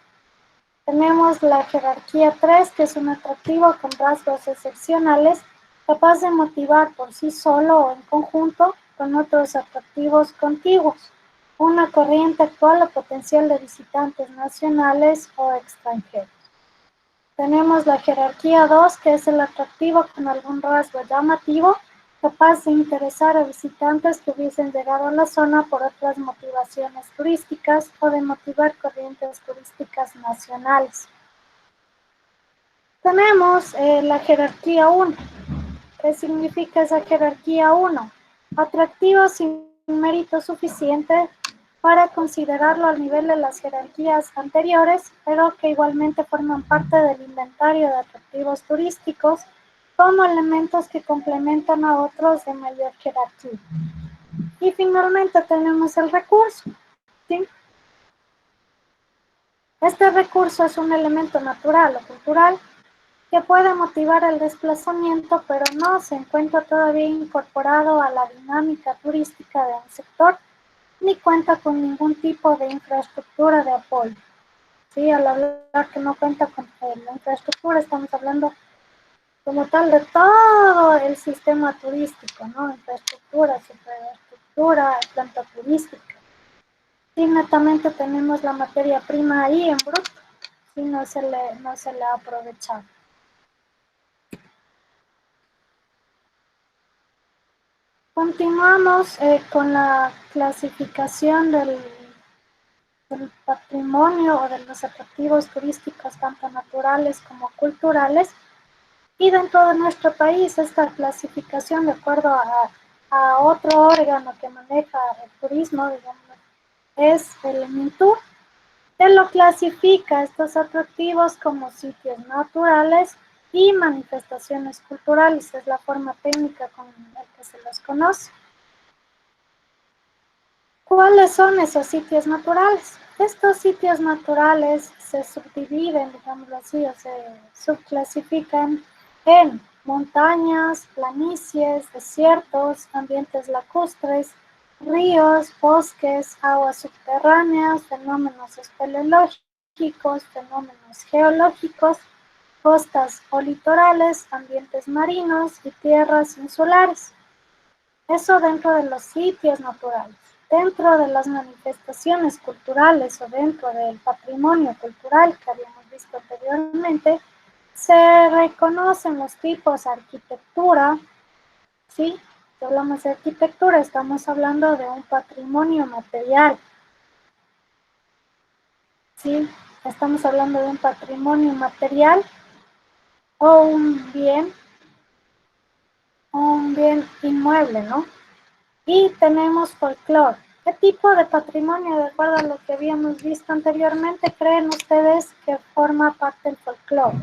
A: Tenemos la jerarquía 3, que es un atractivo con rasgos excepcionales, capaz de motivar por sí solo o en conjunto con otros atractivos contiguos, una corriente actual o potencial de visitantes nacionales o extranjeros. Tenemos la jerarquía 2, que es el atractivo con algún rasgo llamativo, capaz de interesar a visitantes que hubiesen llegado a la zona por otras motivaciones turísticas o de motivar corrientes turísticas nacionales. Tenemos la jerarquía 1. ¿Qué significa esa jerarquía 1? Atractivo sin mérito suficiente para considerarlo al nivel de las jerarquías anteriores, pero que igualmente forman parte del inventario de atractivos turísticos como elementos que complementan a otros de mayor jerarquía. Y finalmente tenemos el recurso, ¿sí? Este recurso es un elemento natural o cultural que puede motivar el desplazamiento, pero no se encuentra todavía incorporado a la dinámica turística de un sector, ni cuenta con ningún tipo de infraestructura de apoyo. Sí, al hablar que no cuenta con la infraestructura, estamos hablando como tal de todo el sistema turístico, ¿no? Infraestructura, superestructura, planta turística. Sí, netamente tenemos la materia prima ahí en bruto, sí, no se le ha aprovechado. Continuamos con la clasificación del patrimonio o de los atractivos turísticos, tanto naturales como culturales. Y dentro de nuestro país, esta clasificación, de acuerdo a otro órgano que maneja el turismo, digamos, es el MINTUR, que lo clasifica estos atractivos como sitios naturales y manifestaciones culturales. Es la forma técnica con la que se los conoce. ¿Cuáles son esos sitios naturales? Estos sitios naturales se subdividen, digámoslo así, o se subclasifican en montañas, planicies, desiertos, ambientes lacustres, ríos, bosques, aguas subterráneas, fenómenos espeleológicos, fenómenos geológicos, costas o litorales, ambientes marinos y tierras insulares. Eso dentro de los sitios naturales. Dentro de las manifestaciones culturales o dentro del patrimonio cultural que habíamos visto anteriormente, se reconocen los tipos de arquitectura, ¿sí? Si hablamos de arquitectura, estamos hablando de un patrimonio material, ¿sí? Estamos hablando de un patrimonio material o un bien inmueble, ¿no? Y tenemos folclore. ¿Qué tipo de patrimonio, de acuerdo a lo que habíamos visto anteriormente, creen ustedes que forma parte del folclore?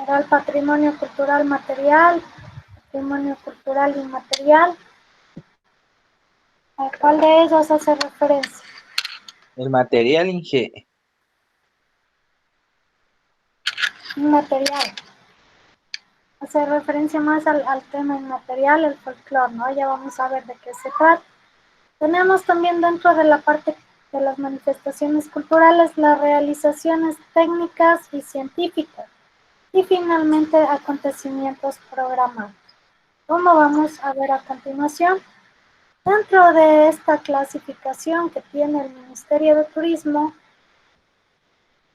A: Será el patrimonio cultural material, patrimonio cultural inmaterial. ¿A cuál de ellos hace referencia?
G: El material
A: Inmaterial. Hace referencia más al tema inmaterial, el folclore, ¿no? Ya vamos a ver de qué se trata. Tenemos también dentro de la parte de las manifestaciones culturales las realizaciones técnicas y científicas y finalmente acontecimientos programados. Como vamos a ver a continuación, dentro de esta clasificación que tiene el Ministerio de Turismo,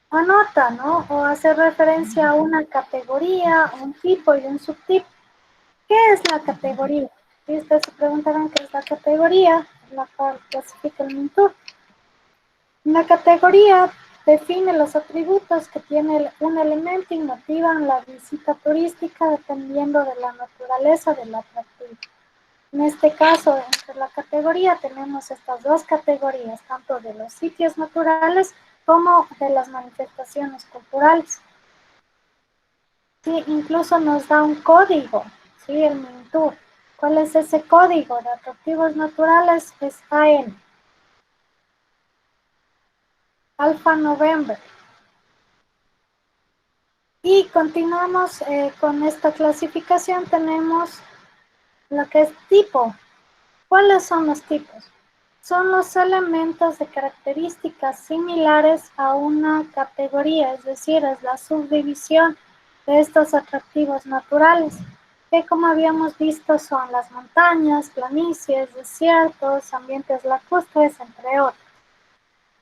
A: anota, ¿no? O hace referencia a una categoría, un tipo y un subtipo. ¿Qué es la categoría? Y ustedes se preguntarán qué es la categoría, la cual clasifica el MINTUR. La categoría define los atributos que tiene un elemento y motivan la visita turística dependiendo de la naturaleza del atractivo. En este caso, entre la categoría tenemos estas dos categorías, tanto de los sitios naturales como de las manifestaciones culturales. Sí, incluso nos da un código, ¿sí? El MINTUR. ¿Cuál es ese código de atractivos naturales? Es AN. Alfa November. Y continuamos con esta clasificación. Tenemos lo que es tipo. ¿Cuáles son los tipos? Son los elementos de características similares a una categoría, es decir, es la subdivisión de estos atractivos naturales, que como habíamos visto son las montañas, planicies, desiertos, ambientes lacustres, entre otros.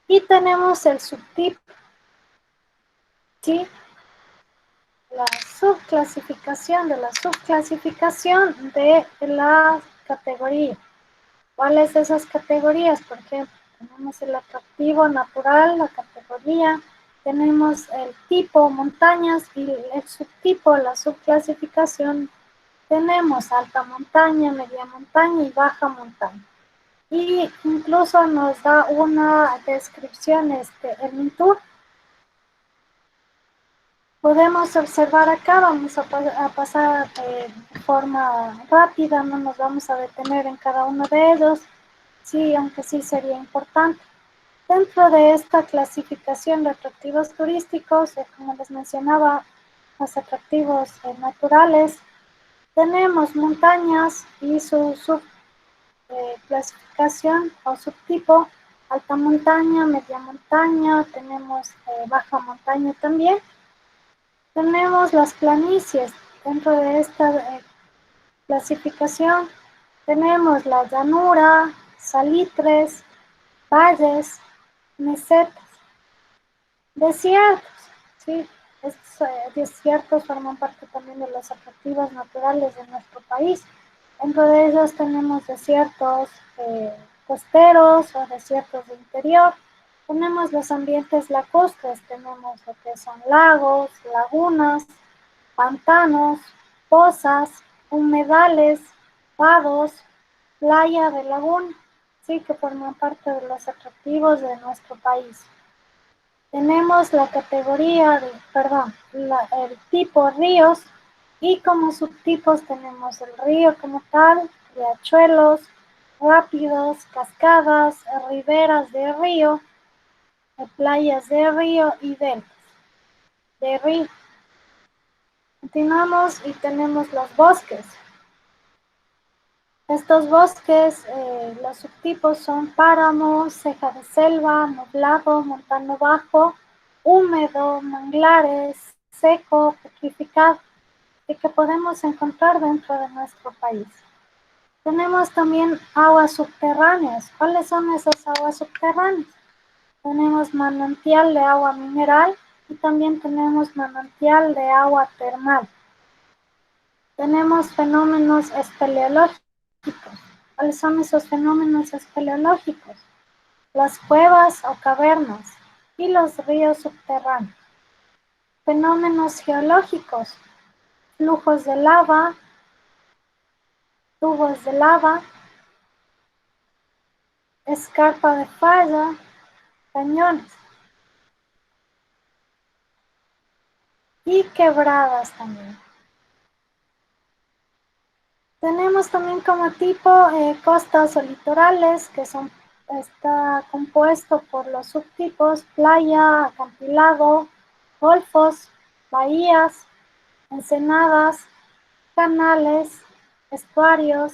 A: Y tenemos el subtipo, ¿sí? La subclasificación de la categoría. ¿Cuáles de esas categorías? Por ejemplo, tenemos el atractivo natural, la categoría, tenemos el tipo montañas y el subtipo, la subclasificación, tenemos alta montaña, media montaña y baja montaña. Y incluso nos da una descripción, el MINTUR. Podemos observar acá, vamos a pasar de forma rápida, no nos vamos a detener en cada uno de ellos. Sí, aunque sí sería importante. Dentro de esta clasificación de atractivos turísticos, como les mencionaba, los atractivos naturales, tenemos montañas y su subclasificación o subtipo, alta montaña, media montaña, tenemos baja montaña también. Tenemos las planicies. Dentro de esta clasificación tenemos la llanura, salitres, valles, mesetas, desiertos, ¿sí? Estos desiertos forman parte también de los atractivos naturales de nuestro país. Dentro de ellos tenemos desiertos costeros o desiertos de interior. Tenemos los ambientes lacustres, tenemos lo que son lagos, lagunas, pantanos, pozas, humedales, vados, playa de laguna, sí, que forman parte de los atractivos de nuestro país. Tenemos la categoría el tipo ríos y como subtipos tenemos el río como tal, riachuelos, rápidos, cascadas, riberas de río, playas de río y deltas de río. Continuamos y tenemos los bosques. Estos bosques, los subtipos son páramo, ceja de selva, nublado, montano bajo, húmedo, manglares, seco, petrificado, y que podemos encontrar dentro de nuestro país. Tenemos también aguas subterráneas. ¿Cuáles son esas aguas subterráneas? Tenemos manantial de agua mineral y también tenemos manantial de agua termal. Tenemos fenómenos espeleológicos. ¿Cuáles son esos fenómenos espeleológicos? Las cuevas o cavernas y los ríos subterráneos. Fenómenos geológicos, flujos de lava, tubos de lava, escarpa de falla, cañones. y quebradas también. Tenemos también como tipo costas o litorales, que está compuesto por los subtipos playa, acantilado, golfos, bahías, ensenadas, canales, estuarios,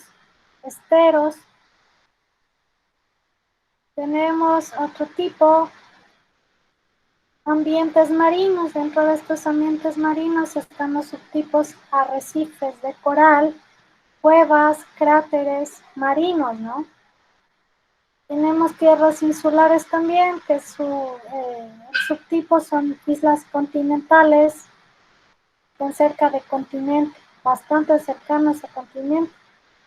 A: esteros. Tenemos otro tipo, ambientes marinos. Dentro de estos ambientes marinos están los subtipos arrecifes de coral, cuevas, cráteres marinos, ¿no? Tenemos tierras insulares también, que subtipos son islas continentales, están cerca de continente, bastante cercanas al continente.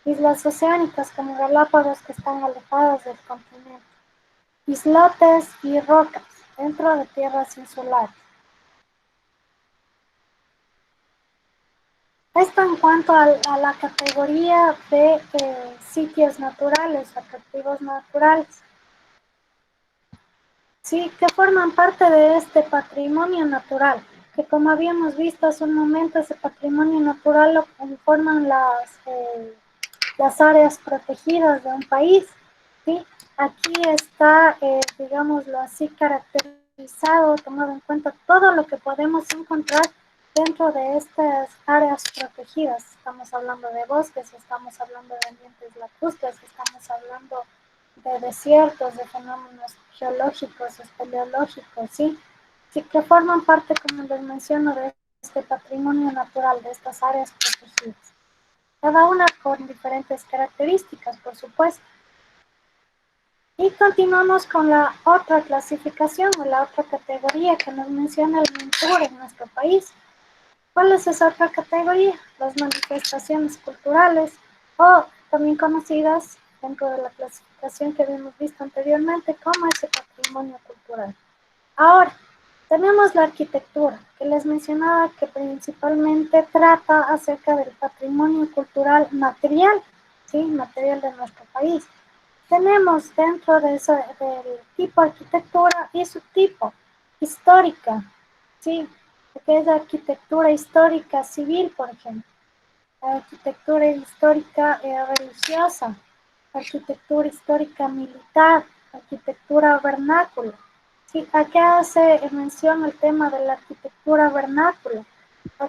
A: Islas oceánicas como Galápagos, que están alejadas del continente. Islotes y rocas dentro de tierras insulares. Esto en cuanto a la categoría de sitios naturales, atractivos naturales. Sí, que forman parte de este patrimonio natural, que como habíamos visto hace un momento, ese patrimonio natural lo conforman las áreas protegidas de un país, ¿sí? Aquí está, digámoslo así, caracterizado, tomado en cuenta todo lo que podemos encontrar dentro de estas áreas protegidas. Estamos hablando de bosques, estamos hablando de ambientes lacustres, estamos hablando de desiertos, de fenómenos geológicos, espeleológicos, ¿sí? Sí, que forman parte, como les menciono, de este patrimonio natural, de estas áreas protegidas. Cada una con diferentes características, por supuesto. Y continuamos con la otra clasificación, o la otra categoría que nos menciona el MINTUR en nuestro país. ¿Cuál es esa otra categoría? Las manifestaciones culturales, o también conocidas dentro de la clasificación que habíamos visto anteriormente como ese patrimonio cultural. Ahora, tenemos la arquitectura, que les mencionaba que principalmente trata acerca del patrimonio cultural material, ¿sí? Material de nuestro país. Tenemos dentro del tipo arquitectura y subtipo histórica, ¿sí? Que es la arquitectura histórica civil, por ejemplo, la arquitectura histórica religiosa, arquitectura histórica militar, arquitectura vernácula. Sí, acá hace mención el tema de la arquitectura vernácula.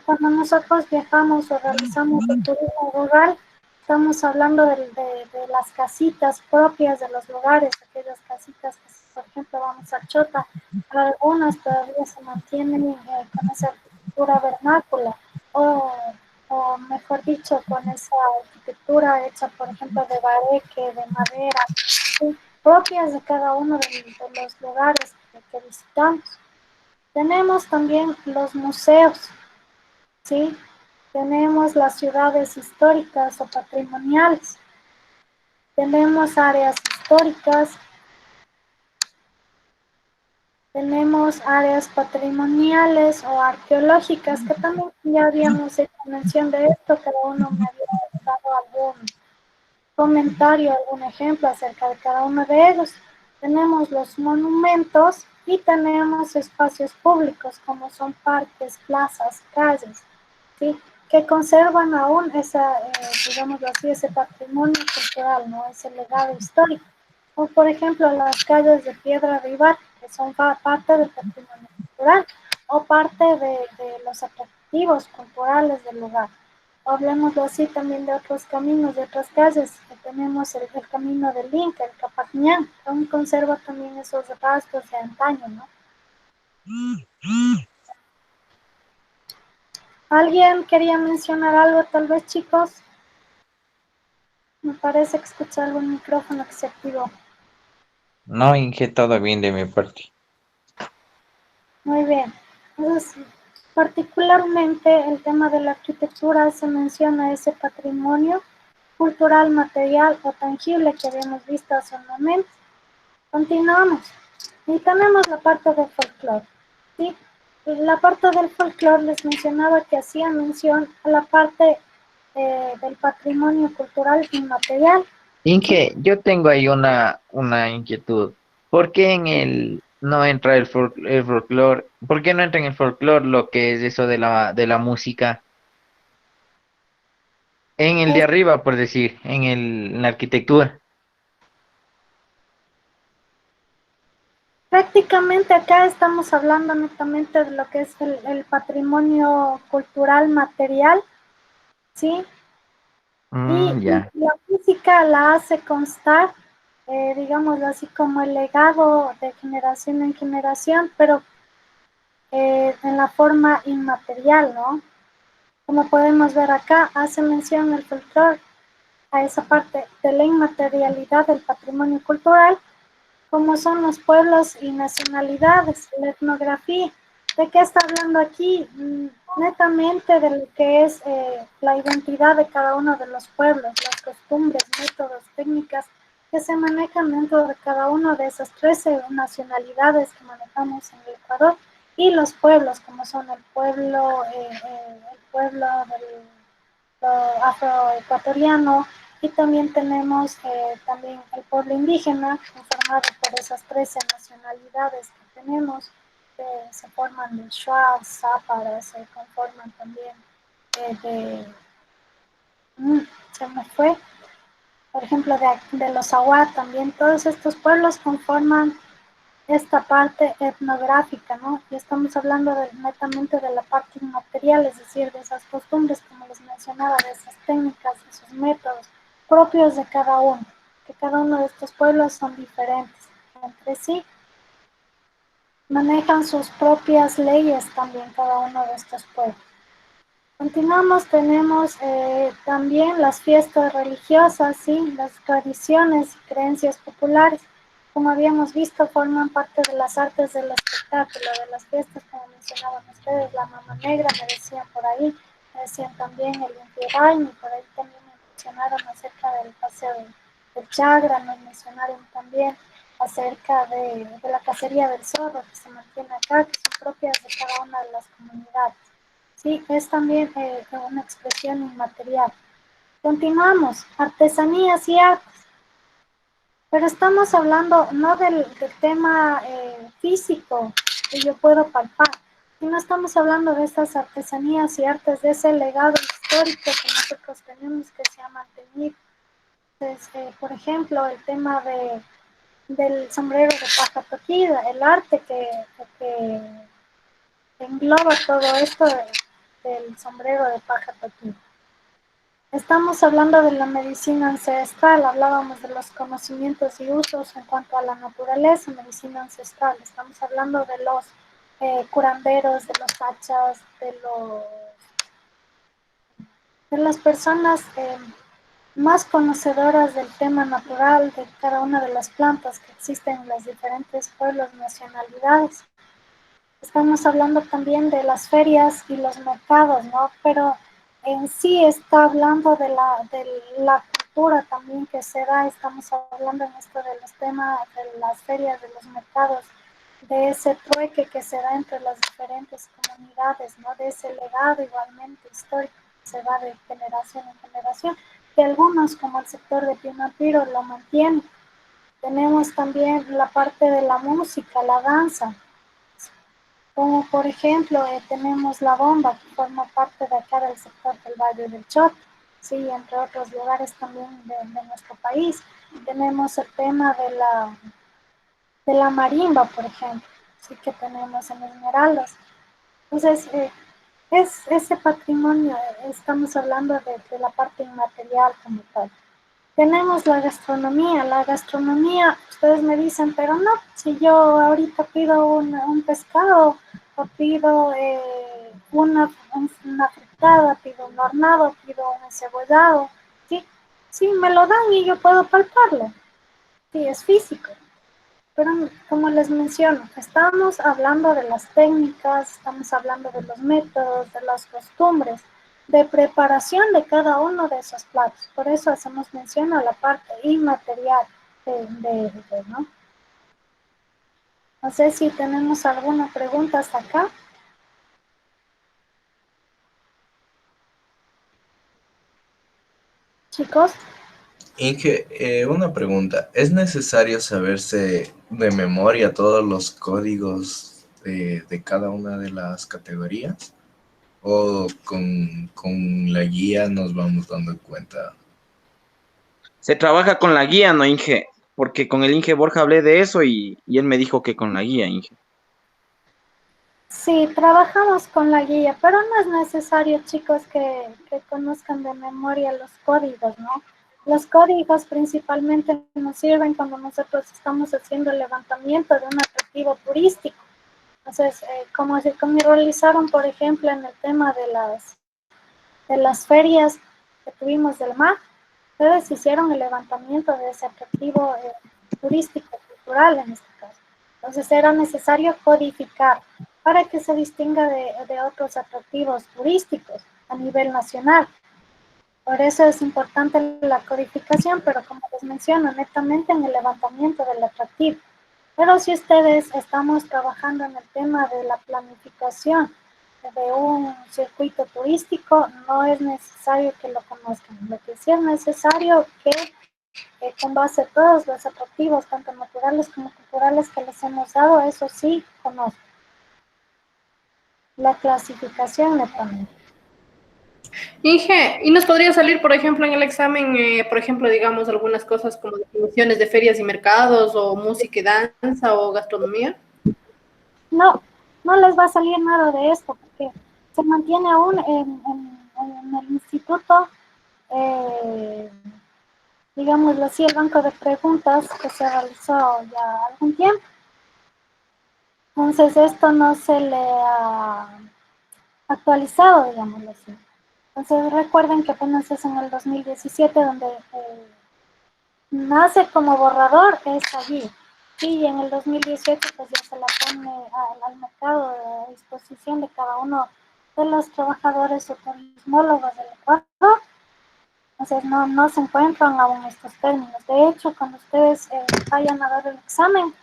A: Cuando nosotros viajamos o realizamos el turismo rural, estamos hablando de las casitas propias de los lugares, aquellas casitas que, por ejemplo, vamos a Chota, algunas todavía se mantienen con esa arquitectura vernácula, o mejor dicho, con esa arquitectura hecha, por ejemplo, de bareque, de madera, ¿sí? Propias de cada uno de los lugares que visitamos. Tenemos también los museos, ¿sí? Tenemos las ciudades históricas o patrimoniales. Tenemos áreas históricas. Tenemos áreas patrimoniales o arqueológicas, que también ya habíamos hecho mención de esto, cada uno me había dado algún comentario, algún ejemplo acerca de cada uno de ellos. Tenemos los monumentos y tenemos espacios públicos como son parques, plazas, calles, ¿sí? Que conservan aún digámoslo así, ese patrimonio cultural, ¿no? Ese legado histórico. O por ejemplo las calles de piedra rival, que son parte del patrimonio cultural o parte de los atractivos culturales del lugar. Hablemoslo así también de otros caminos, de otras calles, que tenemos el camino del Inca, el Capacñán, que aún conserva también esos rastros de antaño, ¿no? ¿Alguien quería mencionar algo, tal vez, chicos? Me parece que escuché algún micrófono que se activó.
D: No, Inge, todo bien de mi parte.
A: Muy bien. Entonces, particularmente el tema de la arquitectura se menciona ese patrimonio cultural, material o tangible que habíamos visto hace un momento. Continuamos. Y tenemos la parte del folclore, ¿sí? La parte del folclore les mencionaba que hacía mención a la parte del patrimonio cultural inmaterial.
D: Inge, yo tengo ahí una inquietud. ¿Por qué
J: no entra el folclore. ¿Por qué no entra en el folclore lo que es eso de la música? En el de
A: Es
J: arriba, por decir, en la arquitectura.
A: prácticamente acá estamos hablando netamente de lo que es el patrimonio cultural material, ¿sí? Y
J: Ya.
A: la física la hace constar, digámoslo así, como el legado de generación en generación, pero en la forma inmaterial, ¿no? Como podemos ver acá, hace mención el folclore a esa parte de la inmaterialidad del patrimonio cultural, como son los pueblos y nacionalidades, la etnografía. ¿De qué está hablando aquí? Netamente de lo que es la identidad de cada uno de los pueblos, las costumbres, métodos, técnicas que se manejan dentro de cada una de esas 13 nacionalidades que manejamos en el Ecuador y los pueblos, como son el pueblo del afroecuatoriano, y también tenemos también el pueblo indígena, conformado por esas 13 nacionalidades que tenemos, que se forman de Shuar, Zápara, se conforman también se me fue, por ejemplo, de los Awa también, todos estos pueblos conforman esta parte etnográfica, ¿no? Y estamos hablando netamente de la parte inmaterial, es decir, de esas costumbres, como les mencionaba, de esas técnicas, de esos métodos propios de cada uno, que cada uno de estos pueblos son diferentes entre sí, manejan sus propias leyes también cada uno de estos pueblos. Continuamos, tenemos también las fiestas religiosas, ¿sí? Las tradiciones y creencias populares. Como habíamos visto, forman parte de las artes del espectáculo, de las fiestas, como mencionaban ustedes, la Mama Negra, me decían por ahí, me decían también el Inti Raymi, por ahí también me mencionaron acerca del paseo del Chagra, nos mencionaron también acerca de la cacería del zorro que se mantiene acá, que son propias de cada una de las comunidades. Sí, es también una expresión inmaterial. Continuamos, artesanías y artes, pero estamos hablando no del tema físico que yo puedo palpar, sino estamos hablando de estas artesanías y artes, de ese legado histórico que nosotros tenemos que se ha mantenido. Entonces, por ejemplo, el tema del sombrero de paja toquida, el arte que engloba todo esto del sombrero de paja toquida. Estamos hablando de la medicina ancestral, hablábamos de los conocimientos y usos en cuanto a la naturaleza, medicina ancestral. Estamos hablando de los curanderos, de los hachas, de las personas más conocedoras del tema natural, de cada una de las plantas que existen en los diferentes pueblos, nacionalidades. Estamos hablando también de las ferias y los mercados, ¿no? Pero en sí está hablando de la cultura también que se da, estamos hablando en esto de los temas de las ferias, de los mercados, de ese trueque que se da entre las diferentes comunidades, ¿no? De ese legado igualmente histórico que se va de generación en generación, que algunos, como el sector de Pinapiro, lo mantienen. Tenemos también la parte de la música, la danza, como por ejemplo tenemos la bomba que forma parte de acá del sector del Valle del Chota, sí, entre otros lugares también de nuestro país. Tenemos el tema de la marimba, por ejemplo, sí que tenemos en Esmeraldas. Entonces, es ese patrimonio, estamos hablando de la parte inmaterial como tal. Tenemos la gastronomía, ustedes me dicen, pero no, si yo ahorita pido un pescado o pido una fritada, pido un hornado, pido un encebollado, ¿sí? Sí, me lo dan y yo puedo palparlo, sí, es físico. Pero como les menciono, estamos hablando de las técnicas, estamos hablando de los métodos, de las costumbres, de preparación de cada uno de esos platos. Por eso hacemos mención a la parte inmaterial ¿no? No sé si tenemos alguna pregunta hasta acá. Chicos,
F: Inge, una pregunta. ¿Es necesario saberse de memoria todos los códigos de cada una de las categorías? ¿O con la guía nos vamos dando cuenta?
K: Se trabaja con la guía, ¿no, Inge? Porque con el Inge Borja hablé de eso y él me dijo que con la guía, Inge.
A: Sí, trabajamos con la guía, pero no es necesario, chicos, que conozcan de memoria los códigos, ¿no? Los códigos principalmente nos sirven cuando nosotros estamos haciendo el levantamiento de un atractivo turístico. Entonces, como realizaron, por ejemplo, en el tema de las ferias que tuvimos del mar, ustedes hicieron el levantamiento de ese atractivo turístico, cultural en este caso. Entonces era necesario codificar para que se distinga de otros atractivos turísticos a nivel nacional. Por eso es importante la codificación, pero como les menciono, netamente en el levantamiento del atractivo. Pero si ustedes estamos trabajando en el tema de la planificación de un circuito turístico, no es necesario que lo conozcan. Lo que sí es necesario que con base a todos los atractivos, tanto naturales como culturales que les hemos dado, eso sí conozcan. La clasificación netamente.
E: Inge, ¿y nos podría salir, por ejemplo, en el examen, por ejemplo, digamos, algunas cosas como definiciones de ferias y mercados, o música y danza, o gastronomía?
A: No, no les va a salir nada de esto, porque se mantiene aún en el instituto, digámoslo así, el banco de preguntas que se realizó ya algún tiempo. Entonces, esto no se le ha actualizado, digámoslo así. Entonces, recuerden que apenas es en el 2017 donde nace como borrador, es allí. Y en el 2018 pues ya se la pone al mercado a disposición de cada uno de los trabajadores o turismólogos del Ecuador. Entonces no se encuentran aún estos términos. De hecho, cuando ustedes vayan a dar el examen,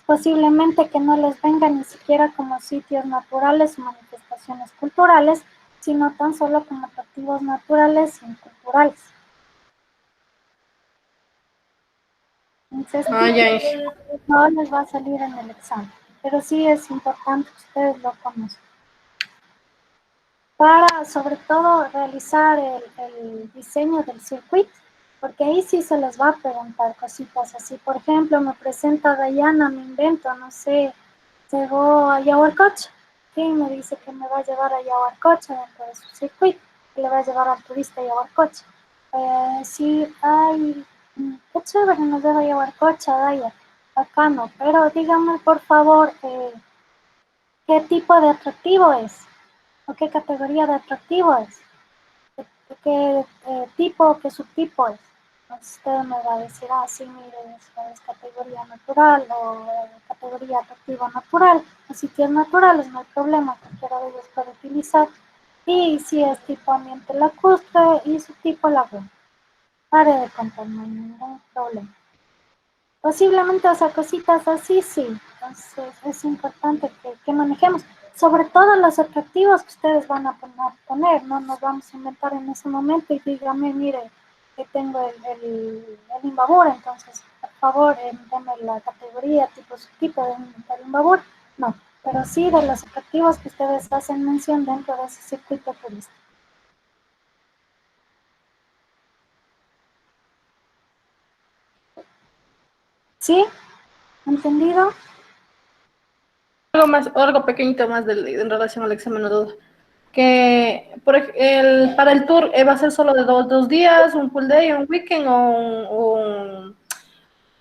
A: posiblemente que no les venga ni siquiera como sitios naturales o manifestaciones culturales, sino tan solo como atractivos naturales y culturales. Entonces, no les va a salir en el examen, pero sí es importante que ustedes lo conozcan. Para, sobre todo, realizar el diseño del circuito, porque ahí sí se les va a preguntar cositas así. Por ejemplo, me presenta Dayana, me invento, no sé, llegó a Yahuarcocha. Sí, me dice que me va a llevar a Yahuarcocha dentro de su circuito, que le va a llevar al turista a Yahuarcocha. Sí, ay, qué chévere, nos lleva a Yahuarcocha, Daya, bacano, pero dígame por favor, ¿qué tipo de atractivo es? ¿O qué categoría de atractivo es? ¿Qué tipo, qué subtipo es? Entonces usted me va a decir, sí, mire, es categoría natural o categoría atractivo natural, o sitios naturales, no hay problema, cualquiera de ellos puede utilizar. Y si es tipo ambiente lacustre y subtipo laguna. Pare de contar, no hay ningún problema. Posiblemente, o sea, cositas así, sí. Entonces es importante que manejemos, sobre todo los atractivos que ustedes van a poner, no nos vamos a inventar en ese momento y dígame, mire, que tengo el Imbabur, entonces, por favor, deme la categoría, tipo, subtipo del Imbabur. No, pero sí de los atractivos que ustedes hacen mención dentro de ese circuito turístico. ¿Sí? ¿Entendido?
E: Algo más, algo pequeñito más en relación al examen, no duda. Que para el tour va a ser solo de dos días, un full day, un weekend, o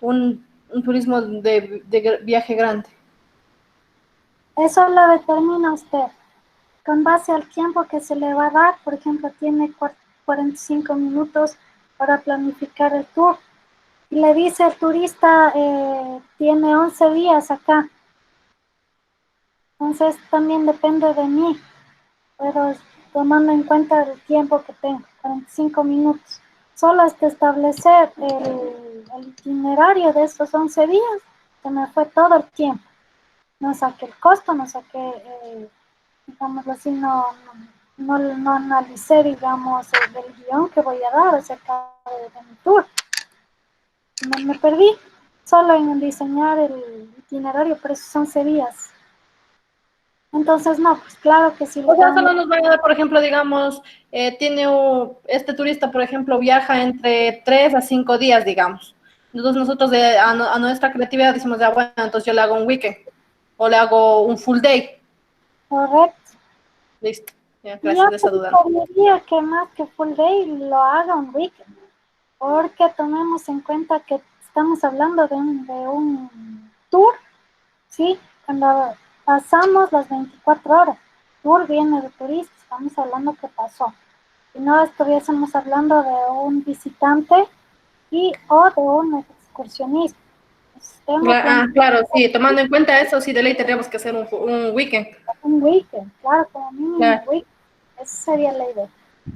E: un turismo de viaje grande.
A: Eso lo determina usted. Con base al tiempo que se le va a dar, por ejemplo, tiene 45 minutos para planificar el tour. Y le dice el turista, tiene 11 días acá. Entonces también depende de mí, pero tomando en cuenta el tiempo que tengo, 45 minutos. Solo hasta establecer el itinerario de esos 11 días, se me fue todo el tiempo. No saqué el costo, no saqué, digámoslo así, no analicé, digamos, el guión que voy a dar acerca de mi tour. Me perdí solo en diseñar el itinerario, pero esos 11 días. Entonces, no, pues claro que sí.
E: O sea, solo nos van a dar, por ejemplo, digamos, este turista, por ejemplo, viaja entre 3 a 5 días, digamos. Entonces nosotros a nuestra creatividad decimos, ya bueno, entonces yo le hago un weekend o le hago un full day.
A: Correcto.
E: Listo. Ya,
A: Yo
E: gracias de esa duda.
A: preferiría que más que full day lo haga un weekend, porque tomemos en cuenta que estamos hablando de un tour, ¿sí? Cuando pasamos las 24 horas, tour viene de turista, estamos hablando que pasó. Si no estuviésemos hablando de un visitante o de un excursionista. Pues tengo
E: Claro, sí, tomando en cuenta eso, sí, de ley tendríamos que hacer un weekend.
A: un weekend, claro, como mínimo
E: Claro.
A: un weekend. Esa sería la idea.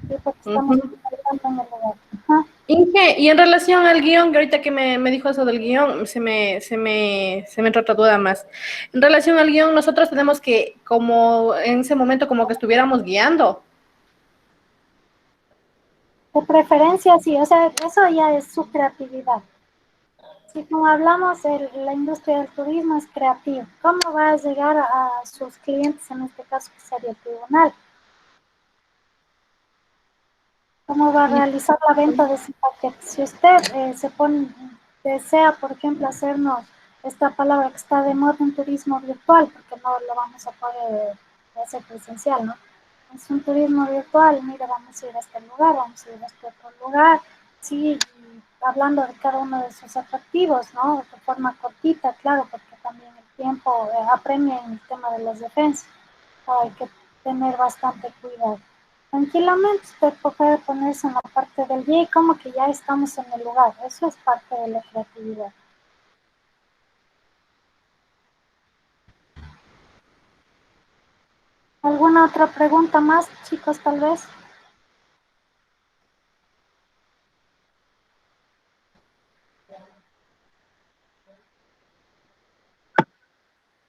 A: Sí, porque estamos hablando en el lugar. Ajá.
E: Inge, y en relación al guión, que ahorita que me dijo eso del guión, se me entró otra duda más. En relación al guión, nosotros tenemos que, como en ese momento, como que estuviéramos guiando.
A: De preferencia, sí, o sea, eso ya es su creatividad. Si como hablamos, la industria del turismo es creativa. ¿Cómo va a llegar a sus clientes, en este caso que sería el tribunal? ¿Cómo va a realizar la venta de ese paquete? Si usted desea, por ejemplo, hacernos esta palabra que está de moda en turismo virtual, porque no lo vamos a poder hacer presencial, ¿no? Es un turismo virtual, mira, vamos a ir a este lugar, vamos a ir a este otro lugar, sí, y hablando de cada uno de sus atractivos, ¿no? De forma cortita, claro, porque también el tiempo apremia en el tema de las defensas. Hay que tener bastante cuidado. Tranquilamente usted puede ponerse en la parte del guía y como que ya estamos en el lugar. Eso es parte de la creatividad. ¿Alguna otra pregunta más, chicos, tal vez?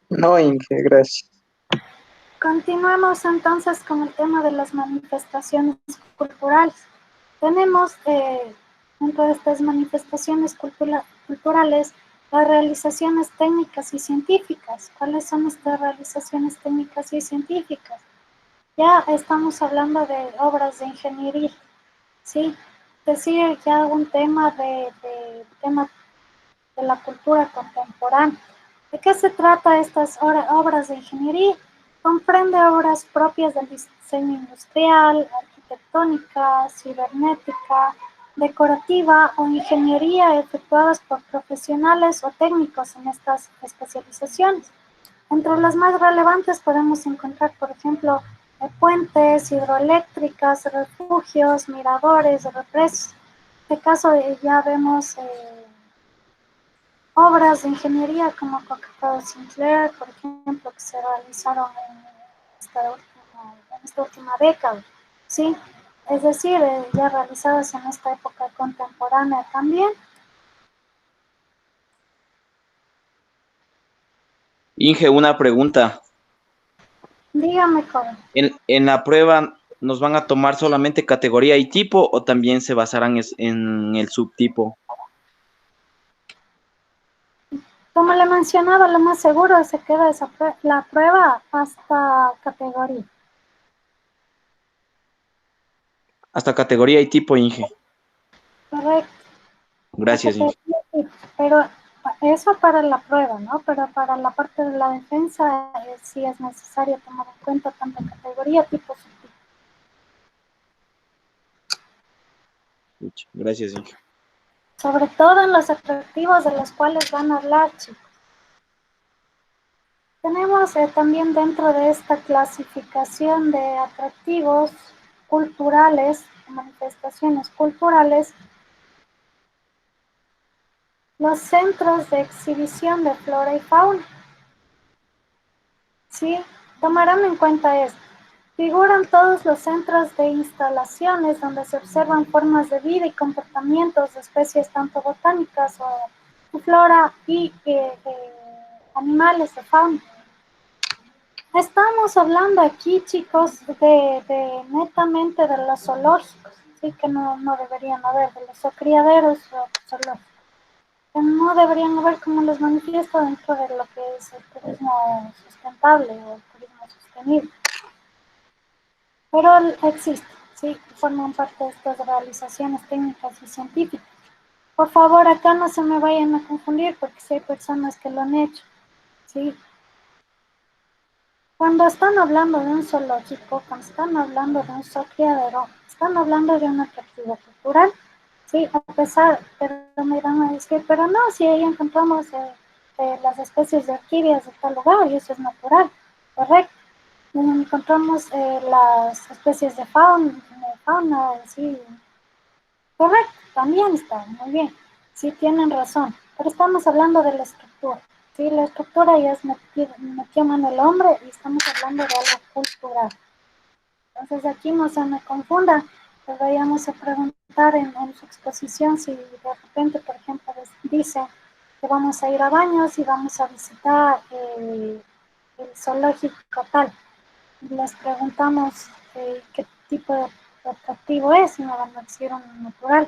G: No, Inge, gracias.
A: Continuemos entonces con el tema de las manifestaciones culturales. Tenemos dentro de estas manifestaciones culturales las realizaciones técnicas y científicas. ¿Cuáles son estas realizaciones técnicas y científicas? Ya estamos hablando de obras de ingeniería, ¿sí? Es decir, ya un tema tema de la cultura contemporánea. ¿De qué se trata estas obras de ingeniería? Comprende obras propias del diseño industrial, arquitectónica, cibernética, decorativa o ingeniería efectuadas por profesionales o técnicos en estas especializaciones. Entre las más relevantes podemos encontrar, por ejemplo, puentes, hidroeléctricas, refugios, miradores, represas. En este caso ya vemos obras de ingeniería como Coca-Cola Sinclair, por ejemplo, que se realizaron en esta última década, ¿sí? Es decir, ya realizadas en esta época contemporánea también.
K: Inge, una pregunta.
A: Dígame, joven.
K: ¿En la prueba nos van a tomar solamente categoría y tipo o también se basarán en el subtipo?
A: Como le mencionaba, lo más seguro es que queda la prueba hasta categoría.
K: Hasta categoría y tipo, Inge.
A: Correcto.
K: Gracias, Inge.
A: Pero eso para la prueba, ¿no? Pero para la parte de la defensa sí es necesario tomar en cuenta tanto categoría, tipo, subtipo.
K: Gracias, Inge.
A: Sobre todo en los atractivos de los cuales van a hablar, chicos. Tenemos también dentro de esta clasificación de atractivos culturales, manifestaciones culturales, los centros de exhibición de flora y fauna. ¿Sí? Tomarán en cuenta esto. Figuran todos los centros de instalaciones donde se observan formas de vida y comportamientos de especies tanto botánicas o de flora y animales de fauna. Estamos hablando aquí, chicos, de netamente de los zoológicos, sí que no deberían haber, de los criaderos zoológicos. que no deberían haber como los manifiestos dentro de lo que es el turismo sustentable o el turismo sostenible. Pero existe, sí, forman parte de estas realizaciones técnicas y científicas. Por favor, acá no se me vayan a confundir porque sí hay personas que lo han hecho, ¿sí? Cuando están hablando de un zoológico, cuando están hablando de un criadero, están hablando de un atractivo cultural, ¿sí? A pesar, pero me van a decir, pero no, si ahí encontramos las especies de orquídeas de tal lugar y eso es natural, correcto. Encontramos las especies de fauna, sí, correcto, también está, muy bien, sí tienen razón, pero estamos hablando de la estructura, sí, la estructura ya es metió mano el hombre y estamos hablando de algo cultural. Entonces aquí no se me confunda, les vayamos a preguntar en su exposición si de repente, por ejemplo, dice que vamos a ir a Baños y vamos a visitar el zoológico tal. Les preguntamos qué tipo de atractivo es y me van a decir un natural.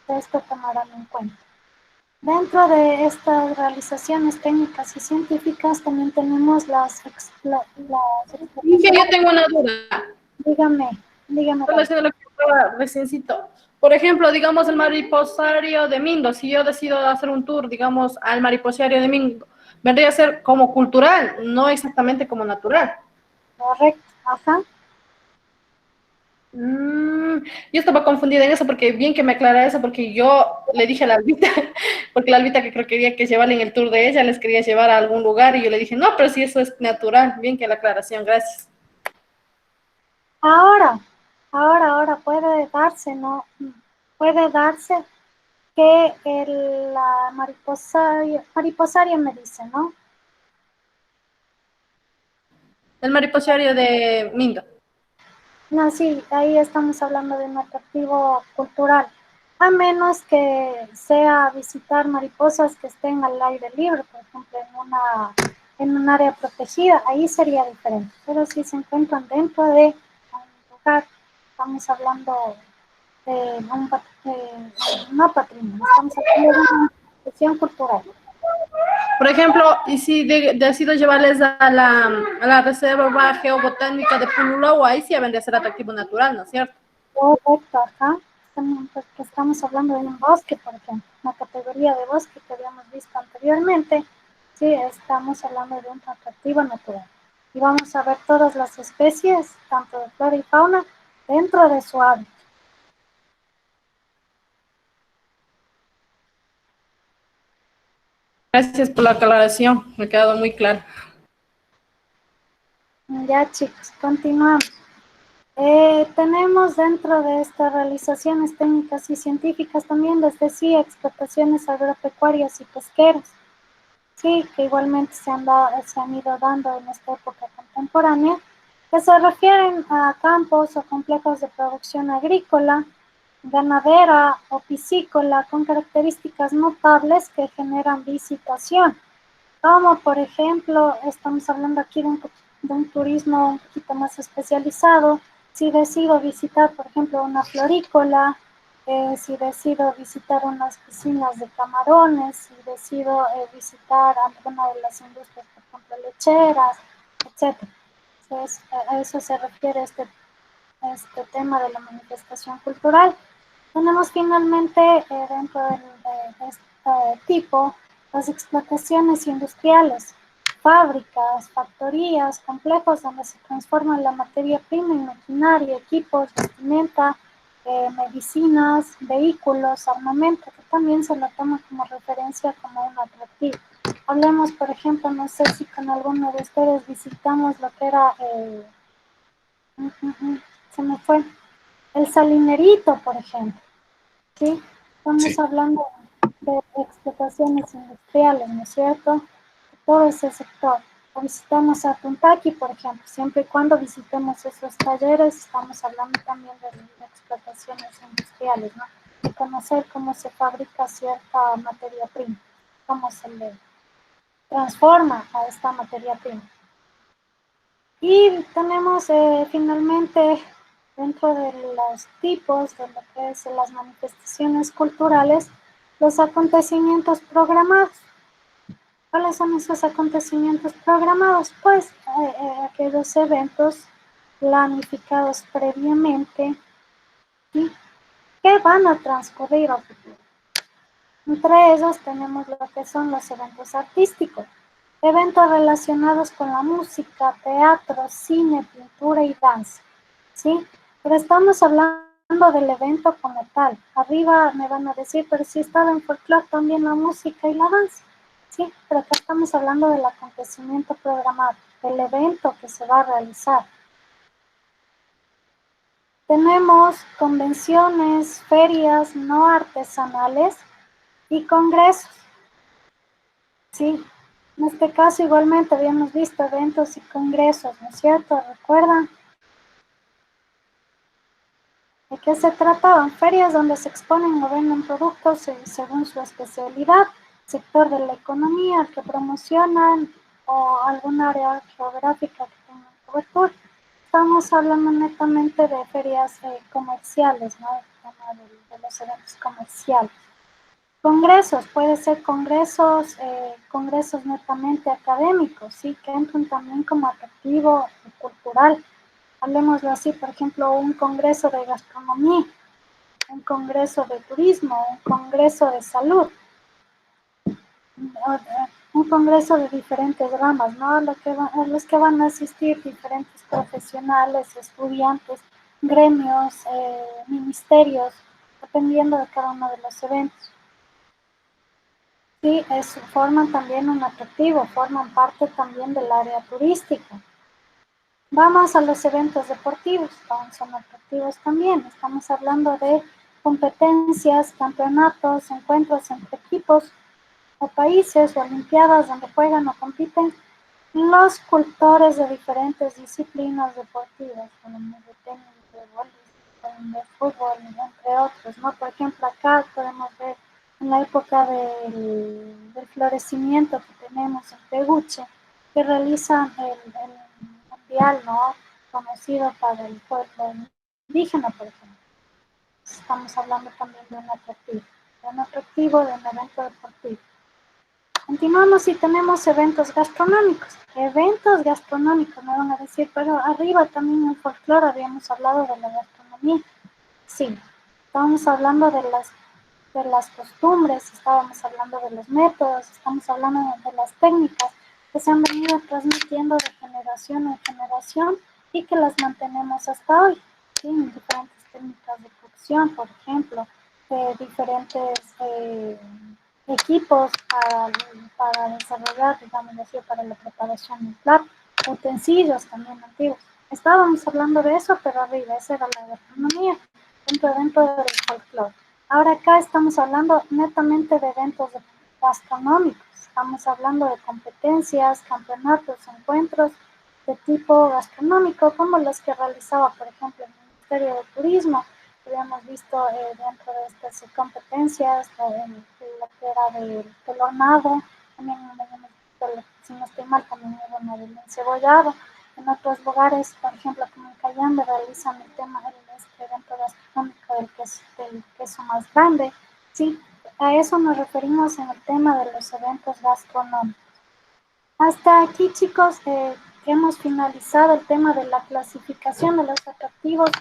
A: Esto tomarán en cuenta. Dentro de estas realizaciones técnicas y científicas también tenemos las
E: Dije, yo tengo una duda.
A: Dígame.
E: Relación a lo que estaba reciencito. Por ejemplo, digamos el mariposario de Mindo, si yo decido hacer un tour, digamos, al mariposario de Mindo, vendría a ser como cultural, no exactamente como natural.
A: Correcto, ajá.
E: Yo estaba confundida en eso porque bien que me aclara eso, porque yo le dije a la Albita, porque la Albita que creo que quería que llevarle en el tour de ella, les quería llevar a algún lugar y yo le dije, no, pero si eso es natural, bien que la aclaración, gracias.
A: Ahora puede darse, ¿no? Puede darse que la mariposario me dice, ¿no?
E: El mariposario de Mindo.
A: No, sí, ahí estamos hablando de un atractivo cultural, a menos que sea visitar mariposas que estén al aire libre, por ejemplo, en un área protegida, ahí sería diferente, pero si se encuentran dentro de un lugar, estamos hablando de no patrimonio, estamos hablando de una institución cultural.
E: Por ejemplo, y si decido llevarles a la Reserva Geobotánica de Pululao, ahí sí deben de ser atractivo natural, ¿no es cierto?
A: Correcto, acá estamos hablando de un bosque, por ejemplo, una categoría de bosque que habíamos visto anteriormente. Sí, estamos hablando de un atractivo natural. Y vamos a ver todas las especies, tanto de flora y fauna, dentro de su hábitat.
E: Gracias por la aclaración, me ha quedado muy claro.
A: Ya, chicos, continuamos. Tenemos dentro de estas realizaciones técnicas y científicas también, les decía, explotaciones agropecuarias y pesqueras. Sí, que igualmente se han ido dando en esta época contemporánea, que se refieren a campos o complejos de producción agrícola, ganadera o piscícola con características notables que generan visitación, como por ejemplo, estamos hablando aquí de un turismo un poquito más especializado. Si decido visitar, por ejemplo, una florícola, si decido visitar unas piscinas de camarones, si decido visitar alguna de las industrias, por ejemplo, lecheras, etc. Entonces, a eso se refiere este tema de la manifestación cultural. Tenemos finalmente dentro de este tipo las explotaciones industriales, fábricas, factorías, complejos donde se transforma la materia prima en maquinaria, equipos, vestimenta, medicinas, vehículos, armamento, que también se lo toma como referencia como un atractivo. Hablemos, por ejemplo, no sé si con alguno de ustedes visitamos lo que era, se me fue, el Salinerito, por ejemplo. ¿Sí? Estamos hablando de explotaciones industriales, ¿no es cierto? Todo ese sector. O visitamos a Tuntaki, por ejemplo. Siempre y cuando visitemos esos talleres, estamos hablando también de explotaciones industriales, ¿no? De conocer cómo se fabrica cierta materia prima, cómo se le transforma a esta materia prima. Y tenemos finalmente, dentro de los tipos de lo que es las manifestaciones culturales, Los acontecimientos programados. ¿Cuáles son esos acontecimientos programados? Pues aquellos eventos planificados previamente y que van a transcurrir a futuro. Entre ellos tenemos lo que son los eventos artísticos, eventos relacionados con la música, teatro, cine, pintura y danza, ¿sí? Pero estamos hablando del evento como tal. Arriba me van a decir, pero si estaba en folclore también la música y la danza, ¿sí? Pero acá estamos hablando del acontecimiento programado, del evento que se va a realizar. Tenemos convenciones, ferias no artesanales y congresos, ¿sí? En este caso igualmente habíamos visto eventos y congresos, ¿no es cierto? ¿Recuerdan? ¿De qué se trataban? Ferias donde se exponen o venden productos según su especialidad, sector de la economía que promocionan o algún área geográfica que tengan cobertura. Estamos hablando netamente de ferias comerciales, ¿no? De los eventos comerciales. Congresos, puede ser congresos, congresos netamente académicos, ¿sí? Que entran también como atractivo cultural. Hablemoslo así, por ejemplo, un congreso de gastronomía, un congreso de turismo, un congreso de salud, un congreso de diferentes ramas, ¿no? A los que van a asistir diferentes profesionales, estudiantes, gremios, ministerios, dependiendo de cada uno de los eventos. Sí, forman también un atractivo, forman parte también del área turística. Vamos a los eventos deportivos, son atractivos también. Estamos hablando de competencias, campeonatos, encuentros entre equipos o países o olimpiadas donde juegan o compiten los cultores de diferentes disciplinas deportivas, como de tenis, de voleibol, de fútbol, entre otros, ¿no? Por ejemplo, acá podemos ver en la época del florecimiento que tenemos en Peguche, que realizan el mundial, ¿no? Conocido para el pueblo indígena, por ejemplo. Estamos hablando también de un atractivo, de un evento deportivo. Continuamos y tenemos eventos gastronómicos. Eventos gastronómicos, me van a decir, pero arriba también en folclore habíamos hablado de la gastronomía. Sí, estábamos hablando de las costumbres, estábamos hablando de los métodos, estamos hablando de las técnicas que se han venido transmitiendo de generación en generación y que las mantenemos hasta hoy. ¿Sí? Diferentes técnicas de cocción, por ejemplo, diferentes equipos para desarrollar, digamos así, para la preparación del plato, utensilios también antiguos. Estábamos hablando de eso, pero arriba, esa era la gastronomía, dentro del folclore. Ahora acá estamos hablando netamente de eventos gastronómicos, estamos hablando de competencias, campeonatos, encuentros de tipo gastronómico, como los que realizaba, por ejemplo, el Ministerio de Turismo. Habíamos visto dentro de estas competencias lo que era del hornado, también habíamos visto, si no estoy mal, también hubo una del encebollado. En otros lugares, por ejemplo, como en Cayambe, realizan el tema del evento gastronómico del queso más grande. Sí, a eso nos referimos en el tema de los eventos gastronómicos. Hasta aquí, chicos, hemos finalizado el tema de la clasificación de los atractivos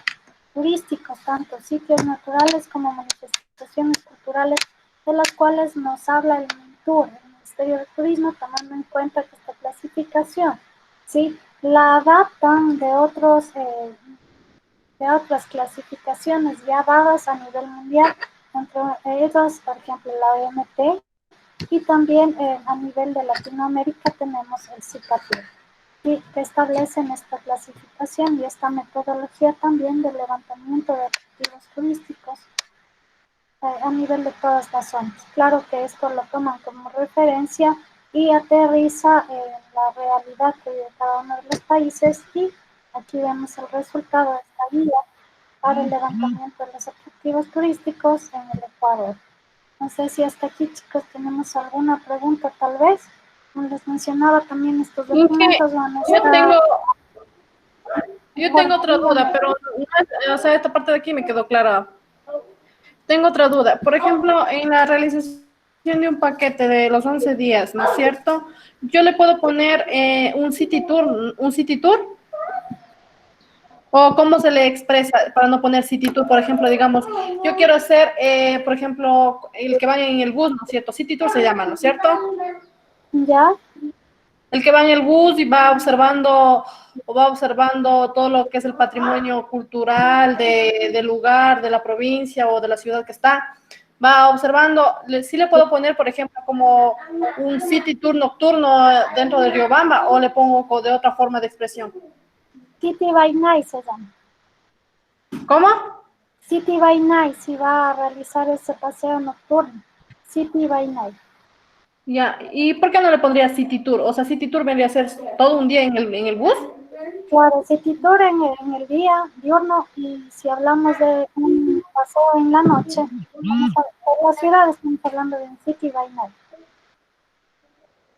A: turísticos, tanto sitios naturales como manifestaciones culturales, de las cuales nos habla el MINTUR, el Ministerio de Turismo, tomando en cuenta que esta clasificación, ¿sí? La adaptan de otras clasificaciones ya dadas a nivel mundial, entre ellas, por ejemplo, la OMT, y también a nivel de Latinoamérica tenemos el CICATUR, que establecen esta clasificación y esta metodología también de levantamiento de atractivos turísticos a nivel de todas las zonas. Claro que esto lo toman como referencia y aterriza en la realidad que vive cada uno de los países, y aquí vemos el resultado de esta guía para el levantamiento de los atractivos turísticos en el Ecuador. No sé si hasta aquí, chicos, tenemos alguna pregunta, tal vez. Como les mencionaba, también estos documentos van a estar...
E: Yo tengo otra duda, pero no es, o sea, esta parte de aquí me quedó clara. Tengo otra duda. Por ejemplo, en la realización de un paquete de los 11 días, ¿no es cierto? Yo le puedo poner un city tour, o cómo se le expresa para no poner city tour, por ejemplo, digamos, yo quiero hacer, por ejemplo, el que va en el bus, ¿no es cierto? City tour se llama, ¿no es cierto?
A: ¿Ya?
E: El que va en el bus y va observando todo lo que es el patrimonio cultural del lugar, de la provincia o de la ciudad que está. Va observando, sí le puedo poner, por ejemplo, como un city tour nocturno dentro de Riobamba, o le pongo de otra forma de expresión.
A: City by Night se llama.
E: ¿Cómo?
A: City by Night, si va a realizar ese paseo nocturno. City by Night.
E: Ya, ¿y por qué no le pondría city tour? O sea, city tour vendría a ser todo un día en el bus.
A: Claro, City Tour en el día diurno, y si hablamos de un paseo en la noche, vamos a por la ciudad, estamos hablando de un City by Night.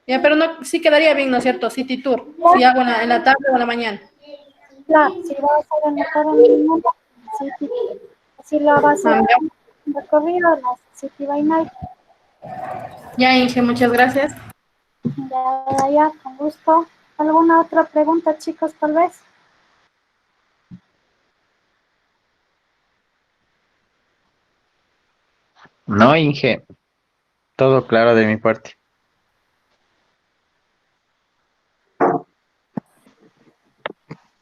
E: Ya, pero no, sí quedaría bien, ¿no es cierto? City tour, si hago en la tarde o en la mañana.
A: Claro, si va a hacer en la tarde en la mañana, City Tour. Si lo va a hacer
E: Ya,
A: en recorrido, la City by Night.
E: ya, Inge, muchas gracias.
A: Ya, con gusto. ¿Alguna otra pregunta, chicos, tal vez?
J: No, Inge, todo claro de mi parte.